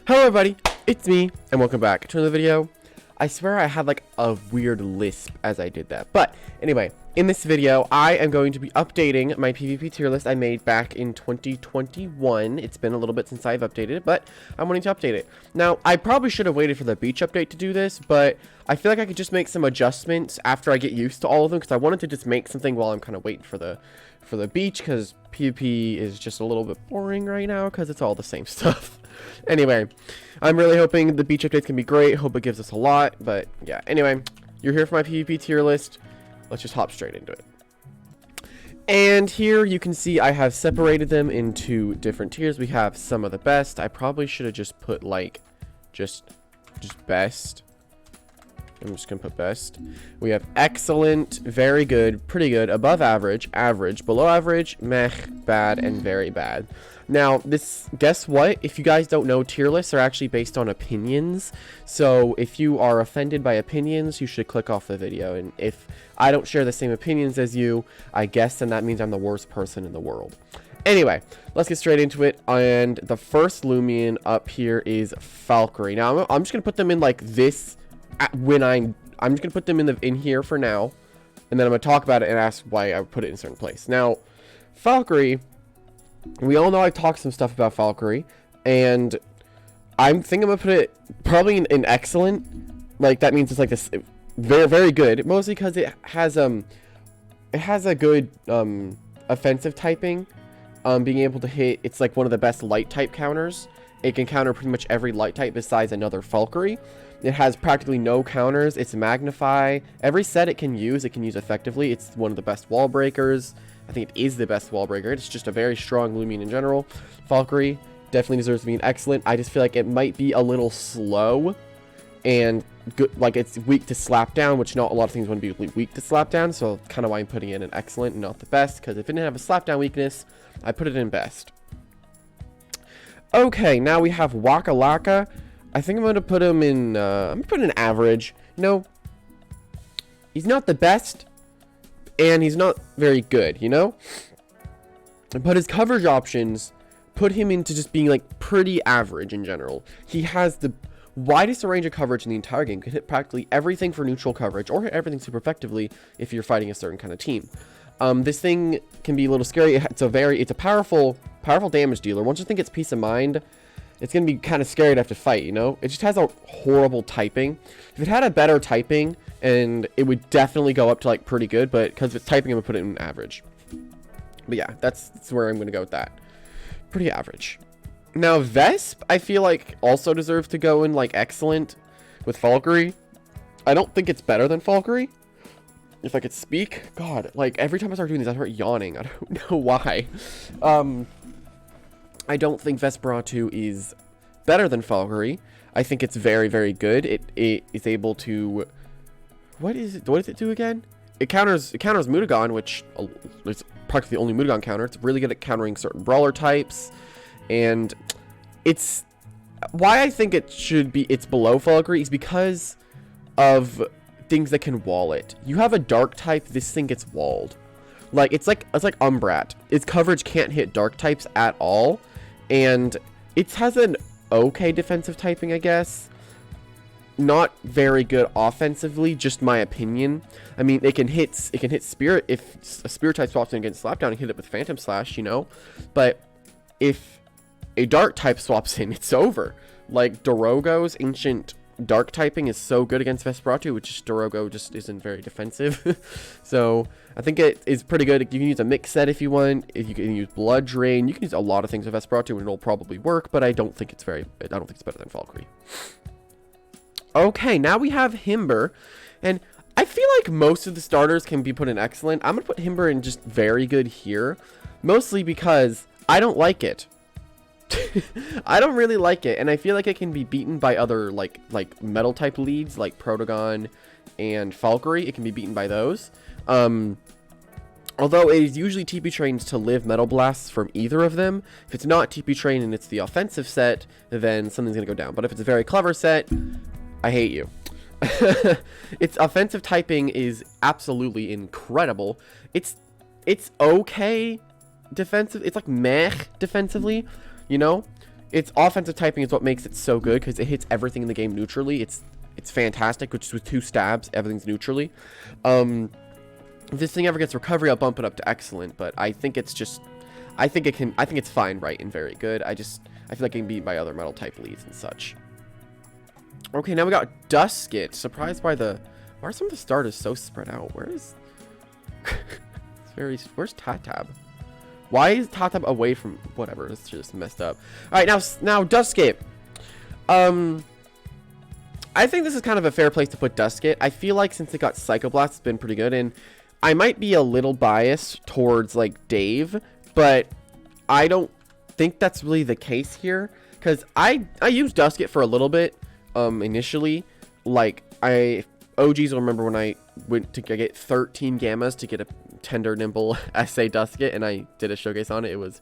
Hello everybody, it's me, and welcome back to another video. I swear I had like a weird lisp as I did that. But anyway, in this video, I am going to be updating my PvP tier list I made back in 2021. It's been a little bit since I've updated it, but I'm wanting to update it. Now, I probably should have waited for the beach update to do this, but I feel like I could just make some adjustments after I get used to all of them, because I wanted to just make something while I'm kind of waiting for the beach, because PvP is just a little bit boring right now, because it's all the same stuff. Anyway, I'm really hoping the beach updates can be great. Hope it gives us a lot, but yeah. Anyway, you're here for my PvP tier list. Let's just hop straight into it. And here you can see I have separated them into different tiers. We have some of the best. I probably should have just put like just best. I'm just gonna put best. We have excellent, very good, pretty good, above average, average, below average, meh, bad, and very bad. Now, guess what? If you guys don't know, tier lists are actually based on opinions. So if you are offended by opinions, you should click off the video. And if I don't share the same opinions as you, I guess then that means I'm the worst person in the world. Anyway, let's get straight into it. And the first Loomian up here is Valkyrie. Now, I'm just gonna put them in like this. I'm just gonna put them in here for now, and then I'm gonna talk about it and ask why I put it in a certain place. Now, Valkyrie, we all know I've talked some stuff about Valkyrie, and I think I'm gonna put it probably in excellent. Like that means it's like this very, very good, mostly because it has a good offensive typing, being able to hit. It's like one of the best light type counters. It can counter pretty much every light type besides another Valkyrie. It has practically no counters. It's Magnify. Every set it can use effectively. It's one of the best wall breakers. I think it is the best wall breaker. It's just a very strong Loomian in general. Valkyrie definitely deserves to be an excellent. I just feel like it might be a little slow and good, like it's weak to slap down, which not a lot of things want to be weak to slap down. So kind of why I'm putting it in excellent and not the best, because if it didn't have a slap down weakness, I put it in best. Okay, now we have Wakalaka. I think I'm going to put him in, I'm going to put in average. No, he's not the best, and he's not very good, you know? But his coverage options put him into just being, like, pretty average in general. He has the widest range of coverage in the entire game. Can hit practically everything for neutral coverage, or hit everything super effectively if you're fighting a certain kind of team. This thing can be a little scary. It's a powerful damage dealer. Once you think it's peace of mind, it's going to be kind of scary to have to fight, you know? It just has a horrible typing. If it had a better typing, and it would definitely go up to, like, pretty good, but because of its typing, I'm going to put it in average. But yeah, that's where I'm going to go with that. Pretty average. Now, Vesp, I feel like, also deserves to go in, like, excellent with Valkyrie. I don't think it's better than Valkyrie. If I could speak. God, like, every time I start doing this, I start yawning. I don't know why. I don't think Vesperatu is better than Valkyrie. I think it's very, very good. It is able to... What does it do again? It counters Mudagon, which is practically the only Mudagon counter. It's really good at countering certain brawler types. And it's... Why I think it's below Valkyrie is because of things that can wall it. You have a dark type, this thing gets walled. Like, it's like Umbrat. Its coverage can't hit dark types at all. And it has an okay defensive typing, I guess. Not very good offensively, just my opinion. I mean, it can hit Spirit. If a Spirit type swaps in against Slapdown, and hit it with Phantom Slash, you know. But if a Dark type swaps in, it's over. Like, Dorogo's Ancient Dark typing is so good against Vesperatu, which Dorogo just isn't very defensive. So I think it is pretty good. You can use a mix set if you want. If you can use Blood Drain, you can use a lot of things with Vesperatu, and it'll probably work. But I don't think it's better than Valkyrie. Okay, now we have Himber, and I feel like most of the starters can be put in excellent. I'm gonna put Himber in just very good here, mostly because I don't like it. I don't really like it, and I feel like it can be beaten by other like metal type leads like Protogon and Valkyrie. It can be beaten by those. Although it is usually TP trained to live metal blasts from either of them. If it's not TP trained and it's the offensive set, then something's gonna go down. But if it's a very clever set, I hate you. Its offensive typing is absolutely incredible. It's okay defensive. It's like meh defensively. You know, its offensive typing is what makes it so good, because it hits everything in the game neutrally. It's fantastic, which is with 2 stabs, everything's neutrally. If this thing ever gets recovery, I'll bump it up to excellent, but I think it's just, I think it's fine, right, and very good. I feel like it can be beat by other metal type leads and such. Okay, now we got Dusk. Surprised by why are some of the starters so spread out? Where's Tatab? Why is Tatab away from whatever? It's just messed up. All right, now Duskit. I think this is kind of a fair place to put Duskit. I feel like since it got Psycho Blast, it's been pretty good, and I might be a little biased towards like Dave, but I don't think that's really the case here, because I used Duskit for a little bit initially. Like, OGs will remember when I went to get 13 gammas to get a Tender Nimble SA Duskit, and I did a showcase on it. It was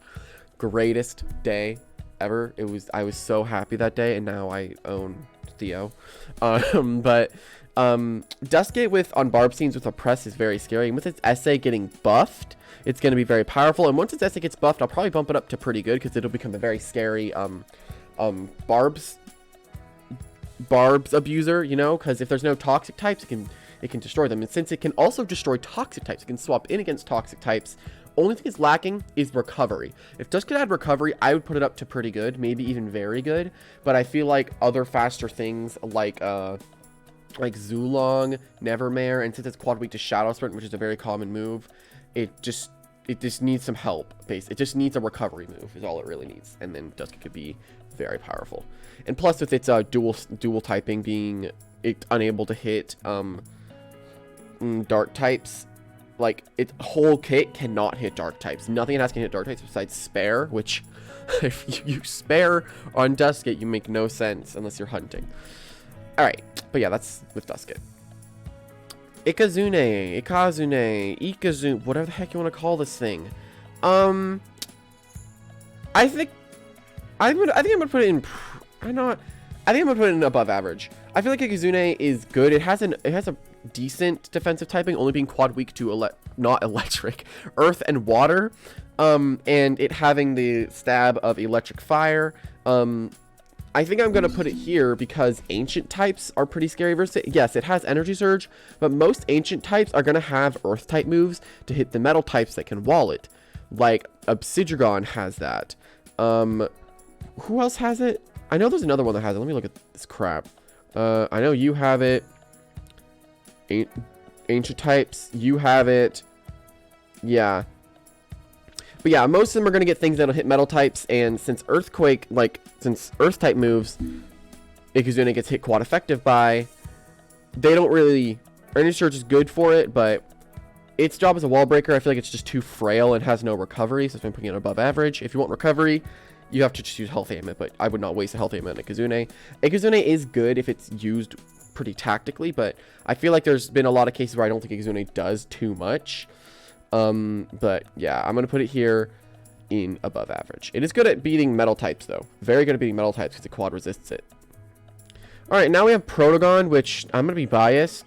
greatest day ever. I was so happy that day, and now I own Theo. But Duskit on Barb Scenes with a press is very scary, and with its SA getting buffed, it's going to be very powerful. And once its SA gets buffed, I'll probably bump it up to pretty good, because it'll become a very scary Barb's abuser, you know, because if there's no toxic types, it can destroy them. And since it can also destroy toxic types, it can swap in against toxic types. Only thing it's lacking is recovery. If Dusk could add recovery, I would put it up to pretty good, maybe even very good. But I feel like other faster things like Zulong, Nevermare, and since it's quad weak to Shadow Sprint, which is a very common move, it just needs some help. It just needs a recovery move is all it really needs, and then Dusk could be very powerful. And plus with its dual typing, being unable to hit dark types, like its whole kit cannot hit dark types. Nothing else can hit dark types besides Spare, which if you use Spare on Duskit, you make no sense unless you're hunting. Alright, but yeah, that's with Duskit. Ikazune, whatever the heck you want to call this thing. I think I'm gonna put it in. I think I'm gonna put it in above average. I feel like Ikazune is good. It has a decent defensive typing, only being quad weak to not electric, earth and water, and it having the stab of electric fire. I think I'm going to put it here because ancient types are pretty scary versus it. Yes, it has energy surge, but most ancient types are going to have earth type moves to hit the metal types that can wall it. Like Absidrag has that. Who else has it? I know there's another one that has it. Let me look at this crap. I know you have it. Ancient types, you have it. Yeah. But yeah, most of them are going to get things that'll hit metal types, and since earth type moves, Ikazune gets hit quad effective by, they don't really, energy surge is good for it, but its job as a wall breaker, I feel like it's just too frail and has no recovery, so I'm putting it above average. If you want recovery, you have to just use health ailment, but I would not waste a health ailment on Ikazune. Ikazune is good if it's used pretty tactically, but I feel like there's been a lot of cases where I don't think Ikazune does too much. But yeah, I'm going to put it here in above average. It is good at beating metal types, though. Very good at beating metal types because it quad resists it. Alright, now we have Protogon, which I'm going to be biased.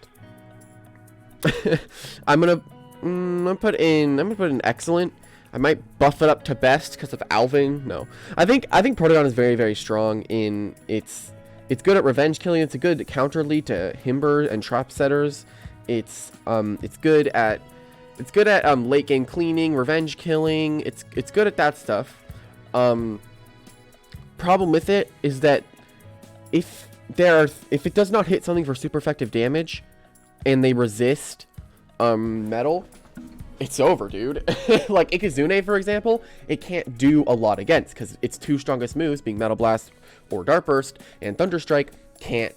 I'm going to put in excellent. I might buff it up to best because of Alvin. No. I think Protogon is very, very strong in it's good at revenge killing. It's a good counter lead to Himber and trap setters. It's good at late game cleaning, revenge killing. It's good at that stuff. Problem with it is that if it does not hit something for super effective damage and they resist metal, it's over, dude. Like Ikazune, for example, it can't do a lot against because its two strongest moves, being Metal Blast or Dart Burst and Thunder Strike, and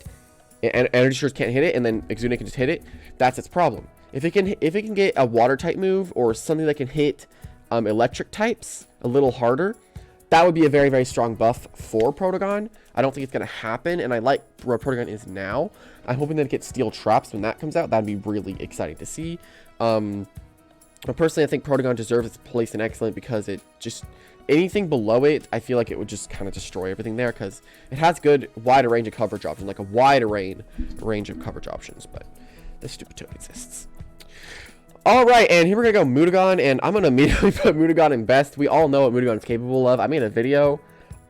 Energy Surge can't hit it, and then Ikazune can just hit it. That's its problem. If it can get a water type move or something that can hit electric types a little harder, that would be a very, very strong buff for Protogon. I don't think it's going to happen, and I like where Protogon is now. I'm hoping that it gets Steel Traps when that comes out. That'd be really exciting to see. But personally, I think Protogon deserves its place in Excellent because it just, anything below it, I feel like it would just kind of destroy everything there because it has good, wider range of coverage options, like a wider range of coverage options, but this stupid token exists. Alright, and here we're going to go Mudagon, and I'm going to immediately put Mudagon in best. We all know what Mudagon is capable of. I made a video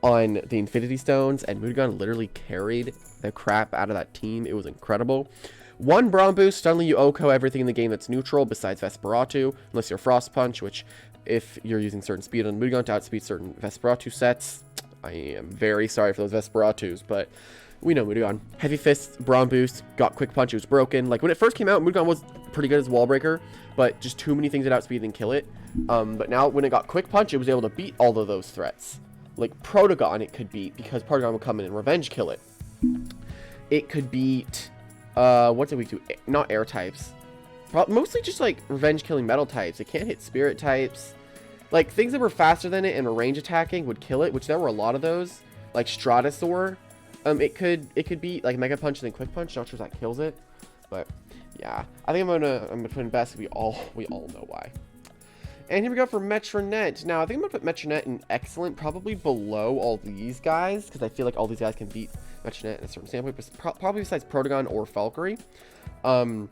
on the Infinity Stones, and Mudagon literally carried the crap out of that team. It was incredible. One Braum boost, suddenly you OHKO everything in the game that's neutral besides Vesperatu, unless you're Frost Punch, which if you're using certain speed on Mudagon to outspeed certain Vesperatu sets, I am very sorry for those Vesperatus, but we know Mudagon. Heavy Fist, Braum boost, got Quick Punch, it was broken. Like when it first came out, Mudagon was pretty good as a wall breaker, but just too many things that outspeed and kill it. But now when it got Quick Punch, it was able to beat all of those threats. Like Protogon it could beat, because Protogon would come in and revenge kill it. It could beat, what did we do? Not air types. Mostly just like revenge killing metal types. It can't hit spirit types. Like things that were faster than it and range attacking would kill it, which there were a lot of those. Like Stratosaur. It could beat like Mega Punch and then Quick Punch. Not sure if that kills it. But yeah. I think I'm gonna put in best. We all know why. And here we go for Metronet. Now, I think I'm going to put Metronet in excellent, probably below all these guys, because I feel like all these guys can beat Metronet in a certain standpoint, but probably besides Protogon or Valkyrie. No,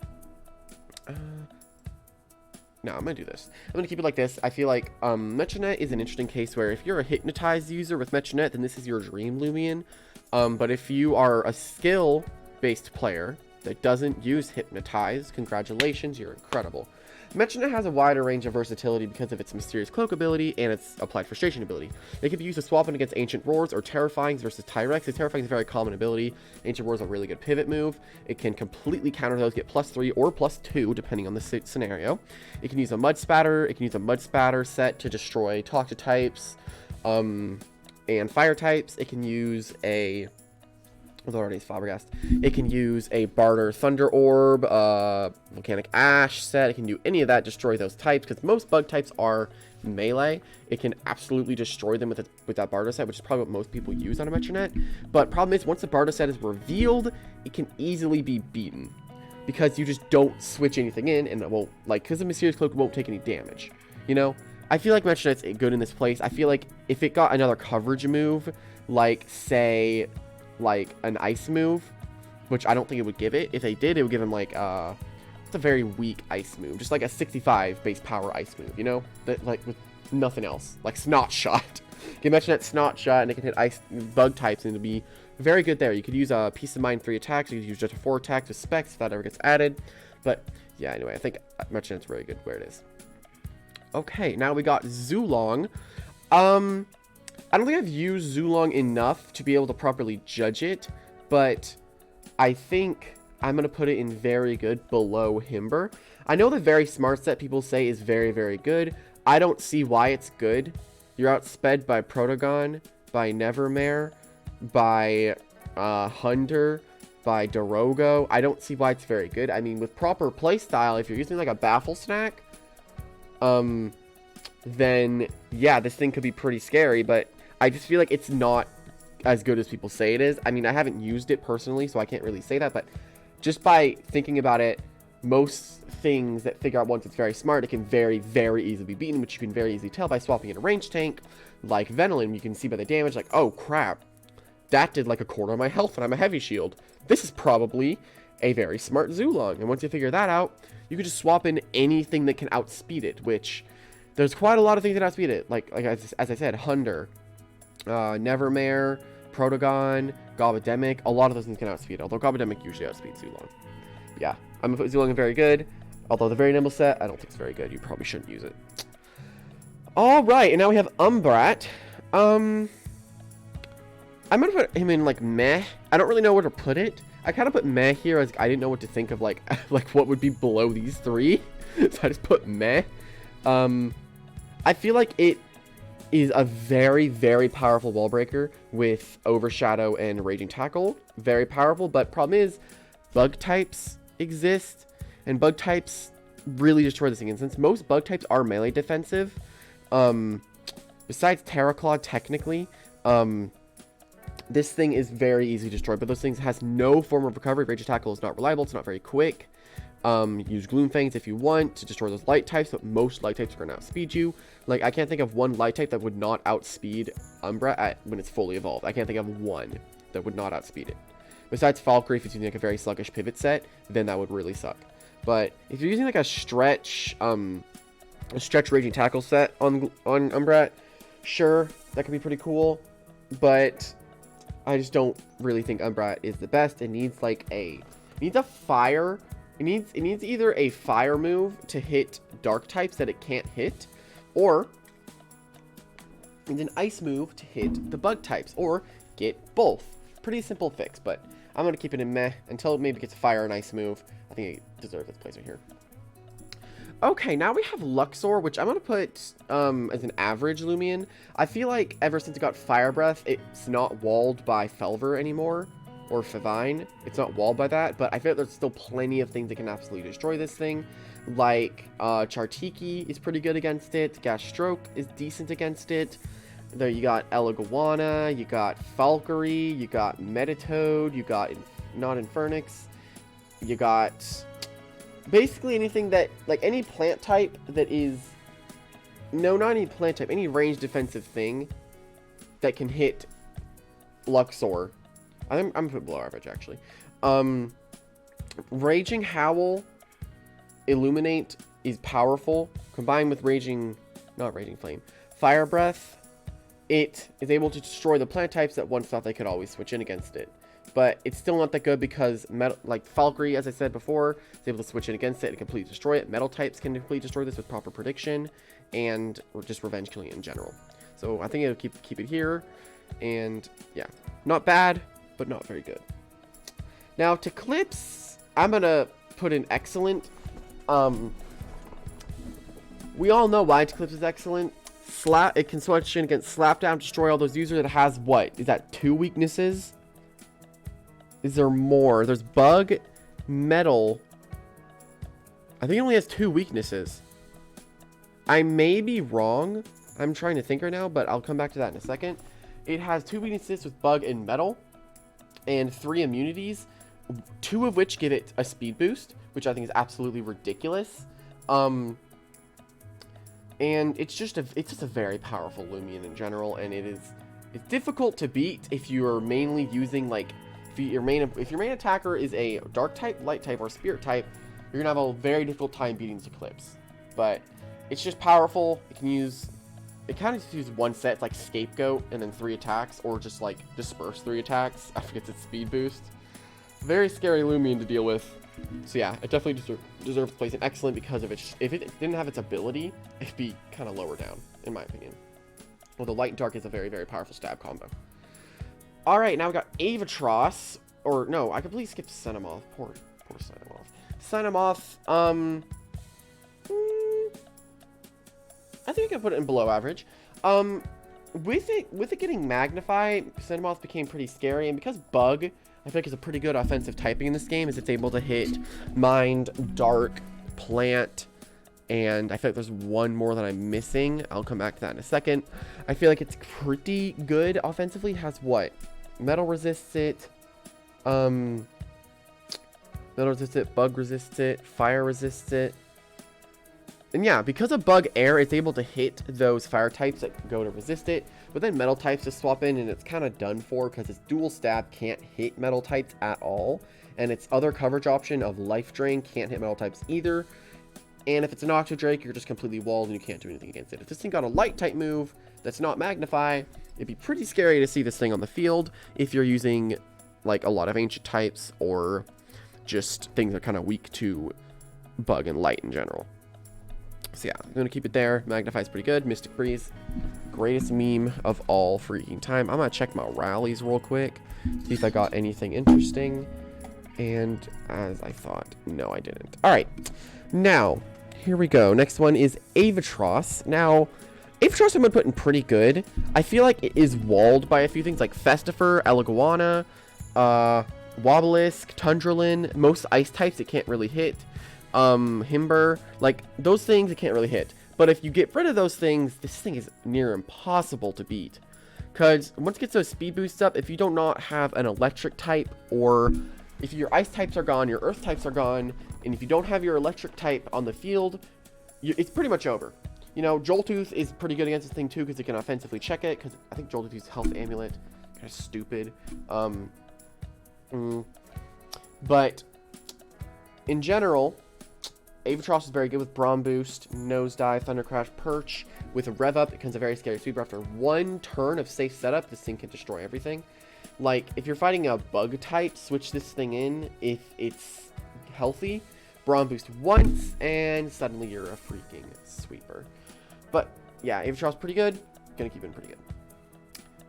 I'm going to do this. I'm going to keep it like this. I feel like Metronet is an interesting case where if you're a Hypnotized user with Metronet, then this is your dream Loomian. But if you are a skill-based player that doesn't use Hypnotize, congratulations, you're incredible. Metronet has a wider range of versatility because of its Mysterious Cloak ability and its Applied Frustration ability. It can be used to swap in against Ancient Roars or Terrifyings versus Tyrex. Terrifying is a very common ability. Ancient Roars is a really good pivot move. It can completely counter those, get +3 or +2 depending on the scenario. It can use a Mud Spatter. It can use a Mud Spatter set to destroy Toxic types and Fire types. It can use a... already Flabbergast. It can use a Barter Thunder Orb, Volcanic Ash set. It can do any of that, destroy those types, because most bug types are melee. It can absolutely destroy them with that Barter set, which is probably what most people use on a Metronet. But problem is, once the Barter set is revealed, it can easily be beaten, because you just don't switch anything in, and it won't, like, because the Mysterious Cloak won't take any damage, you know? I feel like Metronet's good in this place. I feel like if it got another coverage move, like, say... like an ice move, which I don't think it would give it. If they did, it would give him like it's a very weak ice move, just like a 65 base power ice move, you know, that like with nothing else, like Snot Shot. You can mention that Snot Shot, and it can hit ice bug types, and it'll be very good there. You could use a Peace of Mind 3 attacks. You could use just a 4 attacks with specs if that ever gets added. But yeah, anyway, I think Metronet's very good where it is. Okay, now we got Zulong. I don't think I've used Zulong enough to be able to properly judge it, but I think I'm going to put it in very good below Himber. I know the very smart set people say is very, very good. I don't see why it's good. You're outsped by Protogon, by Nevermare, by Hunter, by Dorogo. I don't see why it's very good. I mean, with proper playstyle, if you're using like a Baffle Snack, then yeah, this thing could be pretty scary, but I just feel like it's not as good as people say it is. I mean, I haven't used it personally, so I can't really say that, but just by thinking about it, most things that figure out once it's very smart, it can very, very easily be beaten, which you can very easily tell by swapping in a range tank, like Venilin. You can see by the damage, like, oh crap, that did like a quarter of my health and I'm a heavy shield. This is probably a very smart Zulong, and once you figure that out, you can just swap in anything that can outspeed it, which there's quite a lot of things that outspeed it, like as I said, Hunter, Nevermare, Protogon, Gobidemic. A lot of those things can outspeed, although Gobidemic usually outspeeds Zulong. Yeah, I'm going to put Zulong in very good, although the very nimble set, I don't think it's very good. You probably shouldn't use it. Alright, and now we have Umbrat. I'm going to put him in, like, meh. I don't really know where to put it. I kind of put meh here as I didn't know what to think of, like, like what would be below these three. So I just put meh. I feel like it is a very, very powerful wall breaker with Overshadow and Raging Tackle. Very powerful, but problem is, bug types exist, and bug types really destroy this thing. And since most bug types are melee defensive, besides Terraclaw technically, this thing is very easy to destroy, but those things has no form of recovery. Raging Tackle is not reliable, it's not very quick. Use Gloomfangs if you want to destroy those light types, but most light types are going to outspeed you. Like, I can't think of one light type that would not outspeed Umbra when it's fully evolved. I can't think of one that would not outspeed it. Besides Valkyrie, if it's using like a very sluggish pivot set, then that would really suck. But if you're using like a stretch Raging Tackle set on Umbra, sure, that could be pretty cool. but I just don't really think Umbra is the best. It needs like it needs a fire. It needs either a fire move to hit dark types that it can't hit, or it needs an ice move to hit the bug types, or get both. Pretty simple fix, but I'm gonna keep it in meh until it maybe gets a fire and ice move. I think it deserves its place right here. Okay, now we have Luxor, which I'm going to put as an average Loomian. I feel like ever since it got Fire Breath, it's not walled by Felver anymore, or Favine. It's not walled by that, but I feel like there's still plenty of things that can absolutely destroy this thing. Like, Chartiki is pretty good against it. Gastroke is decent against it. There you got Iguana, you got Valkyrie, you got Metatoad, you got not Infernix, you got basically anything that, like, any plant type that is, no, not any plant type, any ranged defensive thing that can hit Luxor. I'm gonna put below average, actually. Raging Howl, Illuminate is powerful, combined with not Raging Flame, Fire Breath. It is able to destroy the plant types that once thought they could always switch in against it. But it's still not that good because, like Valkyrie, as I said before, is able to switch in against it and completely destroy it. Metal types can completely destroy this with proper prediction and just revenge killing in general. So I think it'll keep it here. And yeah, not bad, but not very good. Now to Clips, I'm gonna put in excellent. We all know why Clips is excellent. It can switch in against Slapdown, destroy all those users. It has what? Is that 2 weaknesses? Is there more? There's Bug, Metal. I think it only has 2 weaknesses. I may be wrong. I'm trying to think right now, but I'll come back to that in a second. It has 2 weaknesses with Bug and Metal, and 3 immunities, 2 of which give it a speed boost, which I think is absolutely ridiculous. And it's just a very powerful Loomian in general, and it's difficult to beat if you are mainly using, like, if your main attacker is a dark type, light type, or spirit type, you're gonna have a very difficult time beating Eclipse. But it's just powerful. It kind of just uses one set. It's like Scapegoat and then 3 attacks, or just like Disperse 3 attacks after it gets its speed boost. Very scary Loomian to deal with. So yeah, it definitely deserves place in excellent because of it. If it didn't have its ability, it'd be kind of lower down, in my opinion. Well, the light and dark is a very, very powerful stab combo. Alright, now we got Avatross. Or, no, I completely skipped Senamoth. Poor Senamoth. Senamoth, I think I can put it in below average. With it getting Magnify, Senamoth became pretty scary, and because Bug, I feel like, is a pretty good offensive typing in this game, is it's able to hit Mind, Dark, Plant, and I feel like there's one more that I'm missing. I'll come back to that in a second. I feel like it's pretty good offensively. It has what? Metal resists it. Metal resists it. Bug resists it. Fire resists it. And yeah, because of Bug Air, it's able to hit those fire types that go to resist it. But then metal types just swap in, and it's kind of done for because its dual stab can't hit metal types at all. And its other coverage option of Life Drain can't hit metal types either. And if it's an Oxydrake, you're just completely walled and you can't do anything against it. If this thing got a light type move that's not Magnify, it'd be pretty scary to see this thing on the field if you're using like a lot of ancient types or just things that are kind of weak to Bug and Light in general. So yeah, I'm going to keep it there. Magnify's pretty good. Mystic Breeze, greatest meme of all freaking time. I'm going to check my rallies real quick, see if I got anything interesting. And as I thought, no, I didn't. All right, now, here we go. Next one is Avatross. Now, Avatross I'm going to put in pretty good. I feel like it is walled by a few things like Festifer, Iguana, Wobblisk, Tundralin. Most ice types it can't really hit. Himber, like those things it can't really hit. But if you get rid of those things, this thing is near impossible to beat. Because once it gets those speed boosts up, if you do not have an electric type, or if your ice types are gone, your earth types are gone, and if you don't have your electric type on the field, it's pretty much over. You know, Joltooth is pretty good against this thing too, because it can offensively check it, because I think Joltooth uses Health Amulet. Kind of stupid. But in general, Avatross is very good with Braum Boost, Nosedive, Thunder Crash, Perch. With a Rev Up, it becomes a very scary sweeper. After one turn of safe setup, this thing can destroy everything. Like, if you're fighting a bug type, switch this thing in if it's healthy. Braum Boost once, and suddenly you're a freaking sweeper. But, yeah, Avatross is pretty good. Gonna keep it pretty good.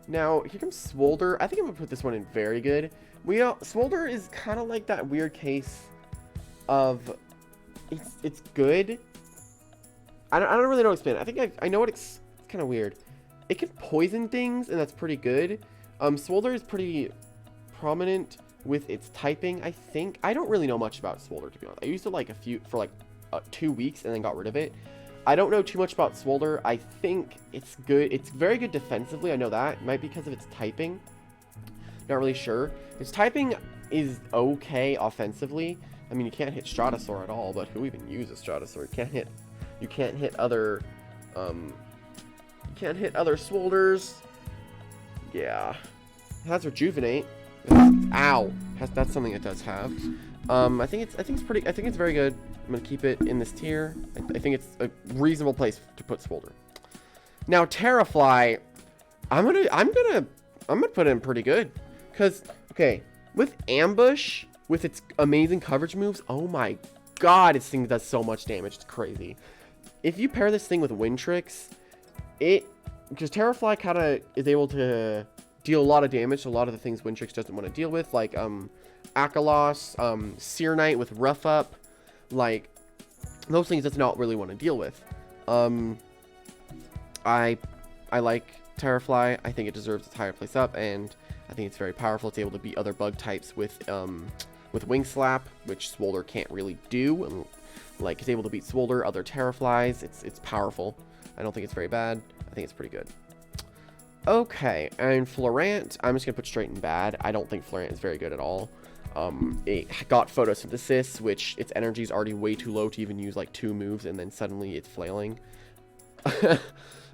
Now, here comes Swolder. I think I'm gonna put this one in very good. Swolder is kind of like that weird case of... It's good. I don't really know how to explain it. I think I know what it's kind of weird. It can poison things, and that's pretty good. Swolder is pretty prominent with its typing, I think. I don't really know much about Swolder, to be honest. I used it like for 2 weeks and then got rid of it. I don't know too much about Swolder. I think it's good. It's very good defensively. I know that. It might be because of its typing. Not really sure. Its typing is okay offensively. I mean, you can't hit Stratosaur at all, but who even uses Stratosaur? You can't hit other Swolders. Yeah. It has Rejuvenate. Ow. That's something it does have. I think it's very good. I'm gonna keep it in this tier. I think it's a reasonable place to put Swolder. Now Terrafly, I'm gonna put it in pretty good. Cause okay, with Ambush, with its amazing coverage moves, oh my god, this thing does so much damage. It's crazy. If you pair this thing with Wind Tricks, because Terrafly kind of is able to deal a lot of damage to a lot of the things Wind Tricks doesn't want to deal with, like Akalos, Seer Knight with Rough Up, like those things does not really want to deal with. I like Terrafly. I think it deserves its higher place up, and I think it's very powerful. It's able to beat other bug types with Wing Slap, which Swolder can't really do. Like, it's able to beat Swolder, other Terraflies. It's powerful. I don't think it's very bad. I think it's pretty good. Okay, and Florant, I'm just gonna put straight in bad. I don't think Florant is very good at all. It got Photosynthesis, which its energy is already way too low to even use like 2 moves, and then suddenly it's flailing.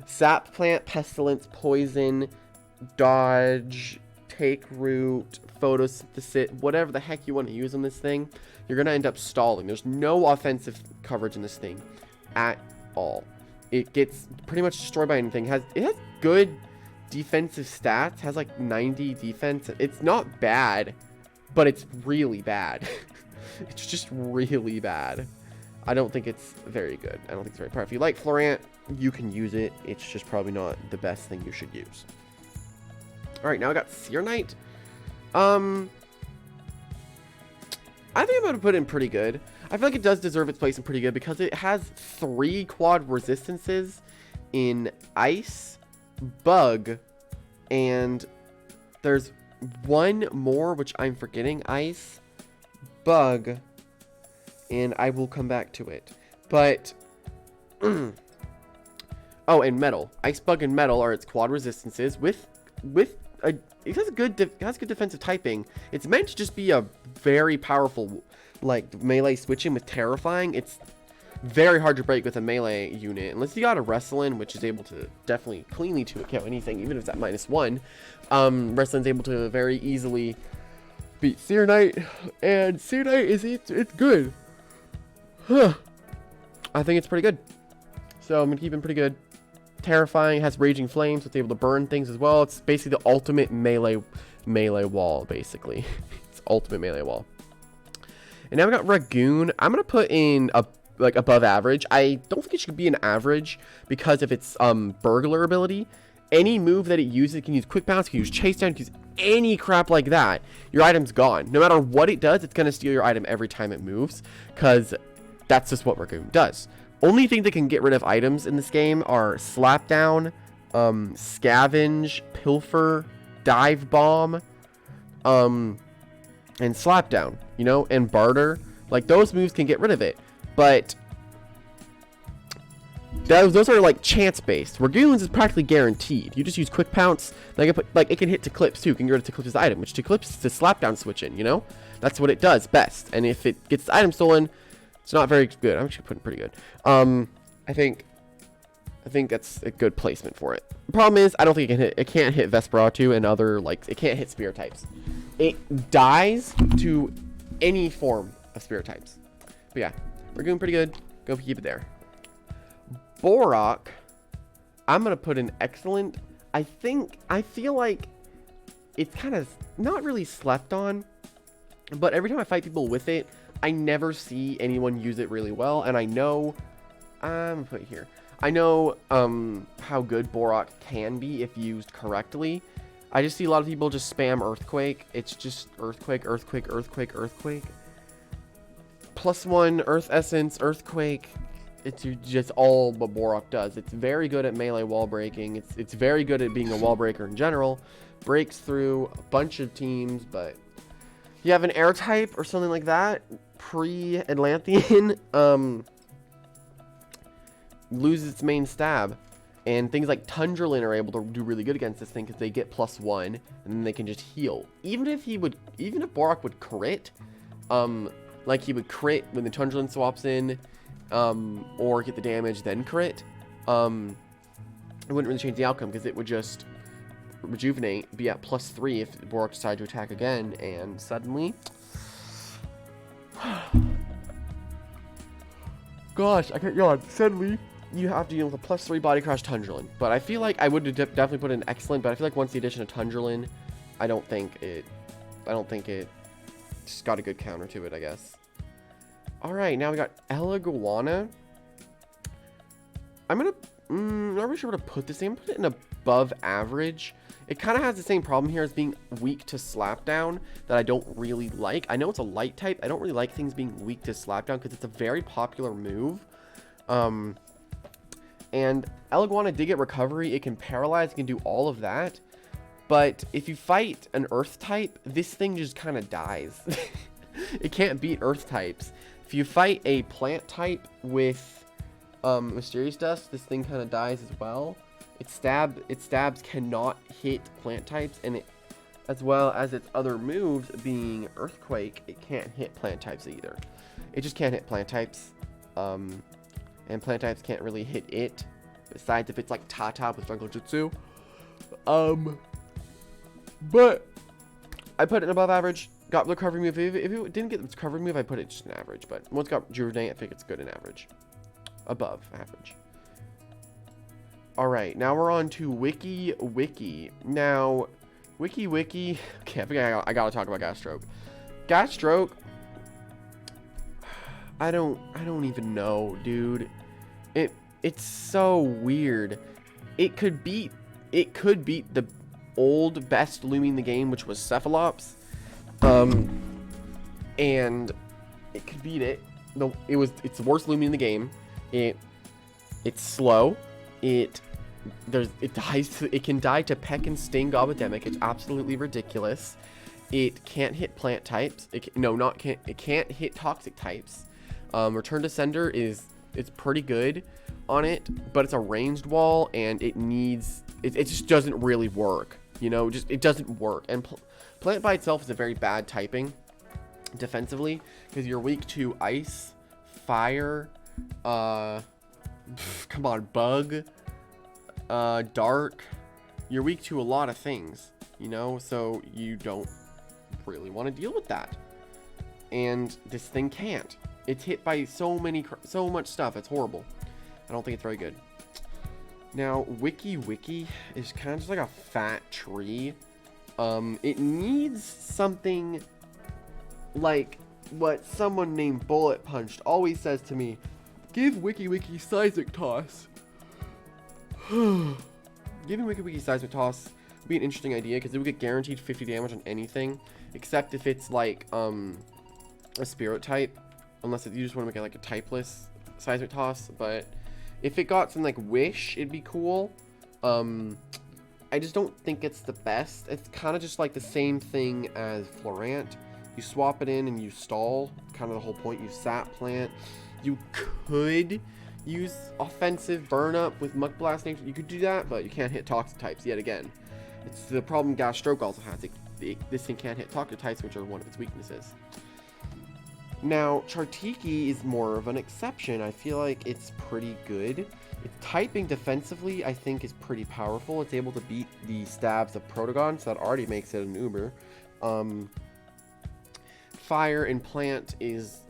Sap Plant, Pestilence, Poison, Dodge, Take Root, Photosynthesis, whatever the heck you want to use on this thing, you're going to end up stalling. There's no offensive coverage in this thing at all. It gets pretty much destroyed by anything. It has good defensive stats, has like 90 defense. It's not bad, but it's really bad. It's just really bad. I don't think it's very good. I don't think it's very powerful. If you like Florant, you can use it. It's just probably not the best thing you should use. Alright, now I got Seer Knight. I think I'm going to put it in pretty good. I feel like it does deserve its place in pretty good because it has 3 quad resistances in Ice, Bug, and there's one more which I'm forgetting. Ice, Bug, and I will come back to it. But, oh, and Metal. Ice, Bug, and Metal are its quad resistances it has good defensive typing. It's meant to just be a very powerful, like, melee switching with Terrifying. It's very hard to break with a melee unit, unless you got a Wrestling, which is able to definitely cleanly to KO anything, even if it's at -1. Wrestling's able to very easily beat Seer Knight, and Seer Knight it's good. Huh. I think it's pretty good. So I'm gonna keep it pretty good. Terrifying, has Raging Flames, so it's able to burn things as well. It's basically the ultimate melee wall, basically. It's ultimate melee wall. And now we got Ragoon. I'm gonna put in above average. I don't think it should be an average because of its burglar ability. Any move that it uses, it can use Quick Bounce, it can use Chase Down, it can use any crap like that. Your item's gone. No matter what it does, it's gonna steal your item every time it moves, because that's just what Ragoon does. Only thing that can get rid of items in this game are Slap Down, Scavenge, Pilfer, Dive Bomb, and Slap Down, you know, and Barter. Like, those moves can get rid of it, but those are like chance based. Ragoon's is practically guaranteed. You just use Quick Pounce. Like, it can hit Eclipse too. You can get rid of Eclipse's item, which Eclipse is a Slap Down switch in, you know? That's what it does best. And if it gets the item stolen, it's not very good. I'm actually putting pretty good. I think that's a good placement for it. The problem is, I don't think it can't hit Vesperatu and other, like, it can't hit Spear types. It dies to any form of Spear types. But yeah, Ragoon, pretty good. Go keep it there. Borock, I'm going to put an excellent. I feel like it's kind of not really slept on, but every time I fight people with it, I never see anyone use it really well. And I know, I'm going to put it here. I know how good Borock can be if used correctly. I just see a lot of people just spam Earthquake. It's just Earthquake, Earthquake, Earthquake, Earthquake. +1 Earth Essence, Earthquake. It's just all what Borock does. It's very good at melee wall breaking. It's very good at being a wall breaker in general. Breaks through a bunch of teams, but you have an air type or something like that, pre-Atlantean, loses its main stab. And things like Tundralin are able to do really good against this thing because they get +1 and then they can just heal. Even if Borock would crit, like he would crit when the Tundralin swaps in, or get the damage then crit, it wouldn't really change the outcome because it would just rejuvenate, be at +3 if Borock decided to attack again, and suddenly, gosh, I can't yawn. Suddenly, you have to deal with a +3 body crash Tundralin. But I feel like I would definitely put in excellent. But I feel like once the addition of Tundralin, I don't think it just got a good counter to it, I guess. All right, now we got Iguana. I'm not really sure where to put this thing. I'm gonna put it in above average. It kind of has the same problem here as being weak to slapdown that I don't really like. I know it's a light type. I don't really like things being weak to slapdown because it's a very popular move. And Iguana did get recovery. It can paralyze. It can do all of that. But if you fight an earth type, this thing just kind of dies. It can't beat earth types. If you fight a plant type with Mysterious Dust, this thing kind of dies as well. Its stabs cannot hit plant types, and it, as well as its other moves being Earthquake, it can't hit plant types either. It just can't hit plant types, and plant types can't really hit it. Besides if it's like Tata with Jungle Jutsu, but I put it above average. Got the recovery move. If it didn't get the recovery move, I put it just in average. But once it got Rejuvenate, I think it's good in average. Above average. Alright, now we're on to Wiki. Now, Wiki. Okay, I think I gotta talk about Gasstroke. Gasstroke, I don't even know, dude. It's so weird. It could beat the old best Loomian in the game, which was Cephalops. And it could beat it. No, it's the worst Loomian in the game. It's slow. It can die to Peck and Sting Gobidemic. It's absolutely ridiculous. It can't hit plant types. It can't hit toxic types. Return to Sender it's pretty good on it, but it's a ranged wall and it just doesn't really work. You know, it doesn't work. And plant by itself is a very bad typing defensively because you're weak to ice, fire, come on, bug, dark. You're weak to a lot of things, you know, so you don't really want to deal with that. And this thing can't. It's hit by so much stuff. It's horrible. I don't think it's very good. Now, Wiki is kind of just like a fat tree. It needs something like what someone named Bullet Punched always says to me. Give Wiki Seismic Toss. Giving Wiki Seismic Toss would be an interesting idea because it would get guaranteed 50 damage on anything, except if it's like a spirit type, unless you just want to make it like a typeless Seismic Toss. But if it got something like Wish, it'd be cool. I just don't think it's the best. It's kind of just like the same thing as Florant. You swap it in and you stall. Kind of the whole point. You sap plant. You could use offensive burn up with Muck Blast nature. You could do that, but you can't hit toxic types yet again. It's the problem Gasstroke also has. This thing can't hit toxic types, which are one of its weaknesses. Now, Chartiki is more of an exception. I feel like it's pretty good. Its typing defensively, I think, is pretty powerful. It's able to beat the stabs of Protogon, so that already makes it an uber. Fire and plant is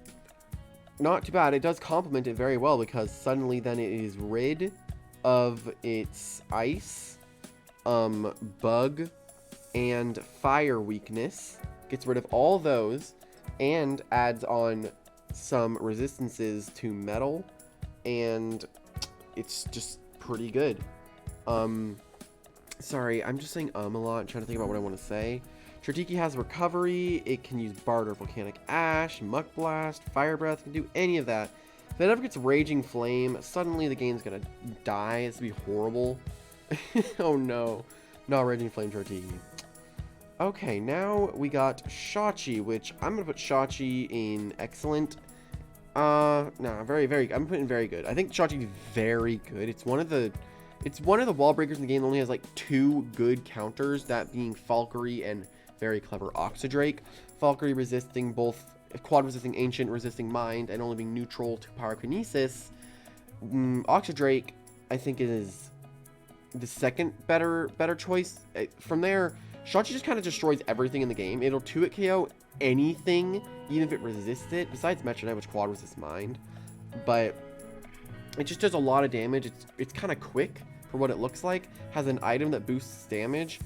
not too bad. It does complement it very well because suddenly then it is rid of its ice, bug, and fire weakness. Gets rid of all those and adds on some resistances to metal, and it's just pretty good. Sorry, I'm just saying a lot. I'm trying to think about what I want to say. Tritiki has recovery. It can use Barter, Volcanic Ash, Muck Blast, Fire Breath. Can do any of that. If it ever gets Raging Flame, suddenly the game's gonna die. It's gonna be horrible. Oh no. Not Raging Flame Tritiki. Okay, now we got Shachi, which I'm gonna put Shachi in excellent. No, very, I'm putting very good. I think Shachi's very good. It's one of the wall breakers in the game that only has like 2 good counters, that being Valkyrie and very clever Oxydrake. Valkyrie resisting both quad resisting Ancient, resisting Mind, and only being neutral to Pyrokinesis. Oxydrake, I think, is the second better choice. From there, Shachi just kind of destroys everything in the game. It'll 2-hit KO anything, even if it resists it, besides Metronet, which quad resists Mind. But it just does a lot of damage. It's kind of quick for what it looks like. Has an item that boosts damage.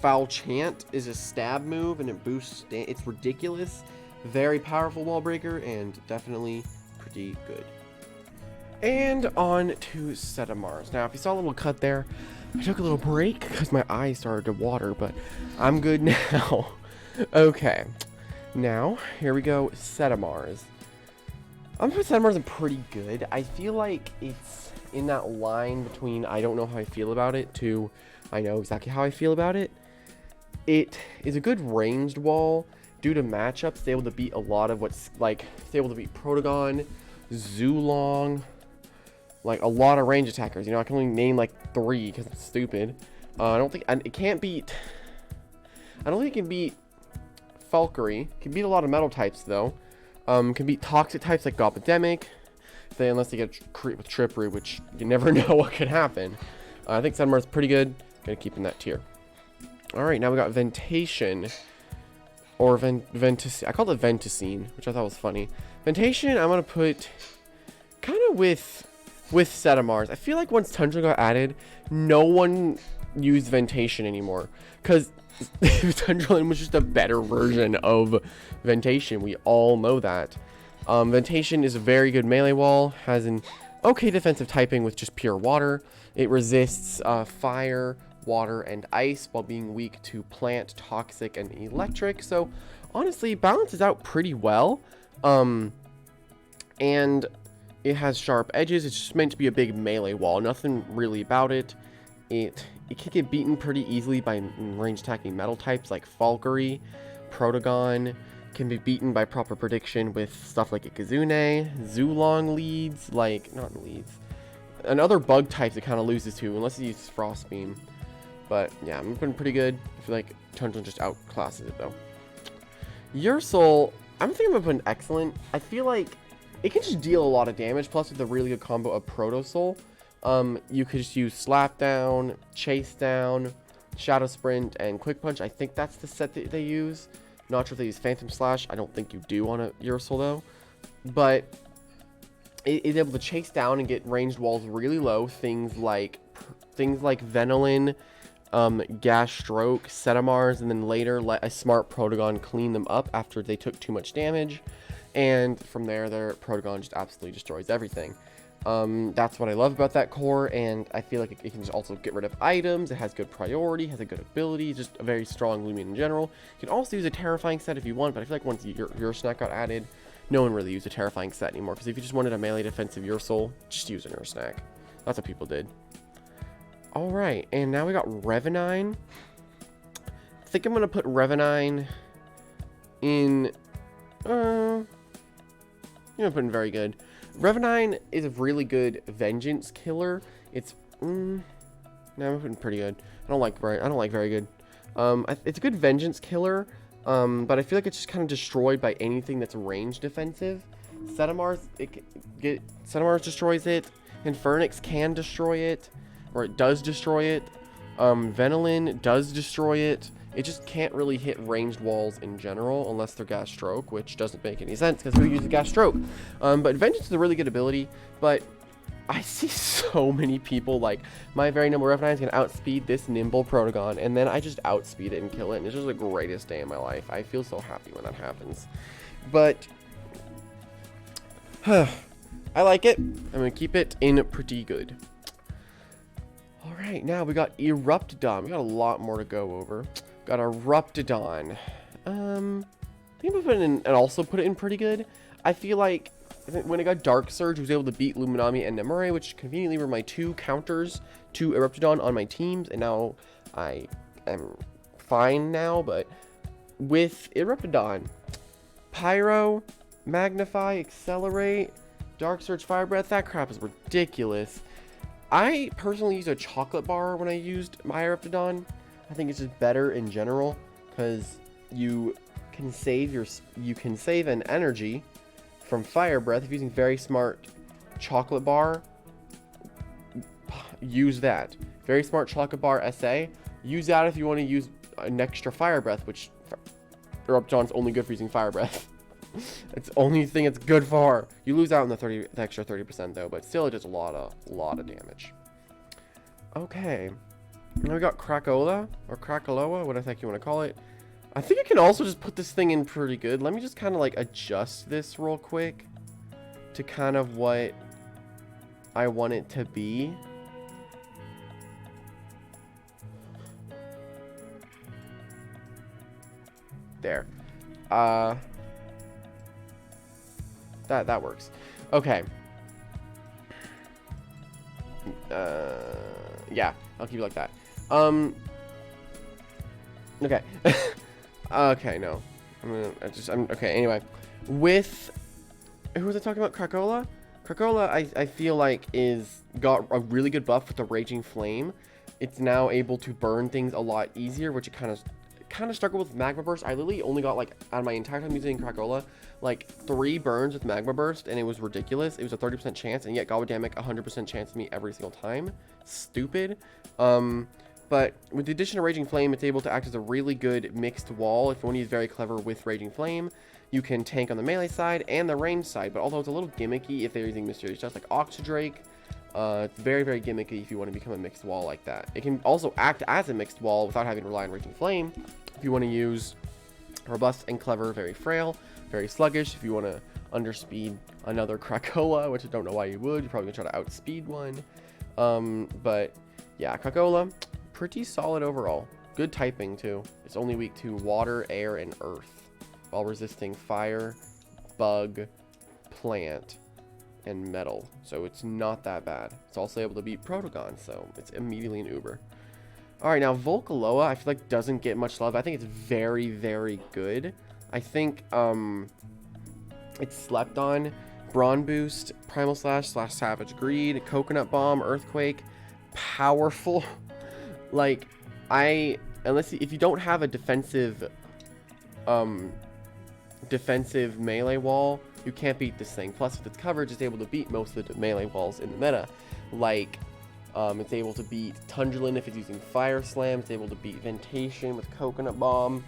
Foul Chant is a stab move, and it boosts. It's ridiculous. Very powerful wall breaker, and definitely pretty good. And on to Seda Mars. Now, if you saw a little cut there, I took a little break because my eyes started to water, but I'm good now. Okay, now here we go. Seda Mars. I'm gonna put Seda Mars in pretty good. I feel like it's in that line between I don't know how I feel about it to I know exactly how I feel about it. It is a good ranged wall due to matchups. It's able to beat a lot of what's like. It's able to beat Protogon, Zulong, like a lot of range attackers. You know, I can only name like 3 because it's stupid. I don't think it can't beat. I don't think it can beat Valkyrie. It can beat a lot of metal types though. Can beat toxic types like Gobidemic, unless they get crit with Trippery, which you never know what could happen. I think Seda Mars is pretty good. Gonna keep in that tier. All right, now we got Ventation, or Venticine. I called it Venticine, which I thought was funny. Ventation, I'm gonna put kind of with Seda Mars. I feel like once Tundra got added, no one used Ventation anymore, because Tundra was just a better version of Ventation. We all know that. Ventation is a very good melee wall, has an okay defensive typing with just pure water. It resists fire, water, and ice while being weak to plant, toxic, and electric. So honestly, balances out pretty well. And it has sharp edges. It's just meant to be a big melee wall. Nothing really about it. It can get beaten pretty easily by range attacking metal types like Valkyrie, Protogon. Can be beaten by proper prediction with stuff like Ikazune. Zulong leads, and other bug types it kind of loses to, unless it uses Frost Beam. But yeah, I'm putting pretty good. I feel like Tundra just outclasses it though. Ursul, I'm thinking I'm gonna put an excellent. I feel like it can just deal a lot of damage, plus with a really good combo of Proto Soul. You could just use Slap Down, Chase Down, Shadow Sprint, and Quick Punch. I think that's the set that they use. Not sure if they use Phantom Slash. I don't think you do on a Ursul though. But it is able to chase down and get ranged walls really low. Things like Venolin, Gas Stroke, Seda Mars, and then later let a smart Protogon clean them up after they took too much damage. And from there, their Protogon just absolutely destroys everything. That's what I love about that core, and I feel like it can just also get rid of items. It has good priority, has a good ability, just a very strong Loomian in general. You can also use a Terrifying set if you want, but I feel like once your snack got added, no one really used a Terrifying set anymore, because if you just wanted a melee defensive Ursul, just use an snack. That's what people did. Alright, and now we got Revanine. I think I'm going to put Revanine in... I'm putting very good. Revanine is a really good vengeance killer. It's no, I'm putting pretty good. I don't like very good. It's a good vengeance killer, but I feel like it's just kind of destroyed by anything that's range defensive. Seda Mars destroys it, and Infernix can destroy it, or it does destroy it. Venolin does destroy it, It just can't really hit ranged walls in general unless they're gas stroke, which doesn't make any sense because who uses gas stroke? But Vengeance is a really good ability, but I see so many people, like, my very nimble Revanine is going to outspeed this nimble Protogon, and then I just outspeed it and kill it, and it's just the greatest day of my life. I feel so happy when that happens. But I like it. I'm going to keep it in pretty good. Alright, now we got Eruptodon. We got a lot more to go over. Got Eruptodon. I think I'm going to also put it in pretty good. I feel like when it got Dark Surge, it was able to beat Luminami and Nemore, which conveniently were my 2 counters to Eruptodon on my teams, and now I am fine now. But with Eruptodon, Pyro, Magnify, Accelerate, Dark Surge, Fire Breath, that crap is ridiculous. I personally use a chocolate bar when I used my Eruptodon. I think it's just better in general because you can save an energy from Fire Breath. If you're using Very Smart Chocolate Bar, use that. Very Smart Chocolate Bar SA, use that if you want to use an extra Fire Breath, which Eruptodon's only good for using Fire Breath. It's the only thing it's good for. You lose out on the extra 30% though, but still it does a lot of damage. Okay, now we got Krakola or Krakaloa, what I think you want to call it. I think I can also just put this thing in pretty good. Let me just kind of like adjust this real quick to kind of what I want it to be. There. That works. Okay. Yeah, I'll keep it like that. Okay. Okay, no. Okay, anyway. With, who was I talking about? Krakola? Krakola, I feel like got a really good buff with the Raging Flame. It's now able to burn things a lot easier, which it kind of struggled with Magma Burst. I literally only got, like, out of my entire time using Krakola, like 3 burns with Magma Burst, and it was ridiculous. It was a 30% chance, and yet Gobidemic 100% chance to me every single time. Stupid. But with the addition of Raging Flame, it's able to act as a really good mixed wall. If you want to use Very Clever with Raging Flame, you can tank on the melee side and the range side, but although it's a little gimmicky if they're using Mysterious Dust like Oxydrake, it's very, very gimmicky if you want to become a mixed wall like that. It can also act as a mixed wall without having to rely on Raging Flame. If you want to use Robust and Clever, Very Frail, Very Sluggish. If you want to underspeed another Krakola, which I don't know why you would. You're probably going to try to outspeed one. But yeah, Krakola, pretty solid overall. Good typing too. It's only weak to water, air, and earth, while resisting fire, bug, plant, and metal. So it's not that bad. It's also able to beat Protogon, so it's immediately an Uber. Alright, now Volcaloa, I feel like doesn't get much love. I think it's very, very good. I think it's slept on. Brawn Boost, Primal Slash / Savage Greed, Coconut Bomb, Earthquake, powerful. Like, if you don't have a defensive melee wall, you can't beat this thing. Plus, with its coverage, it's able to beat most of the melee walls in the meta. Like, it's able to beat Tundrelin if it's using Fire Slam. It's able to beat Ventation with Coconut Bomb.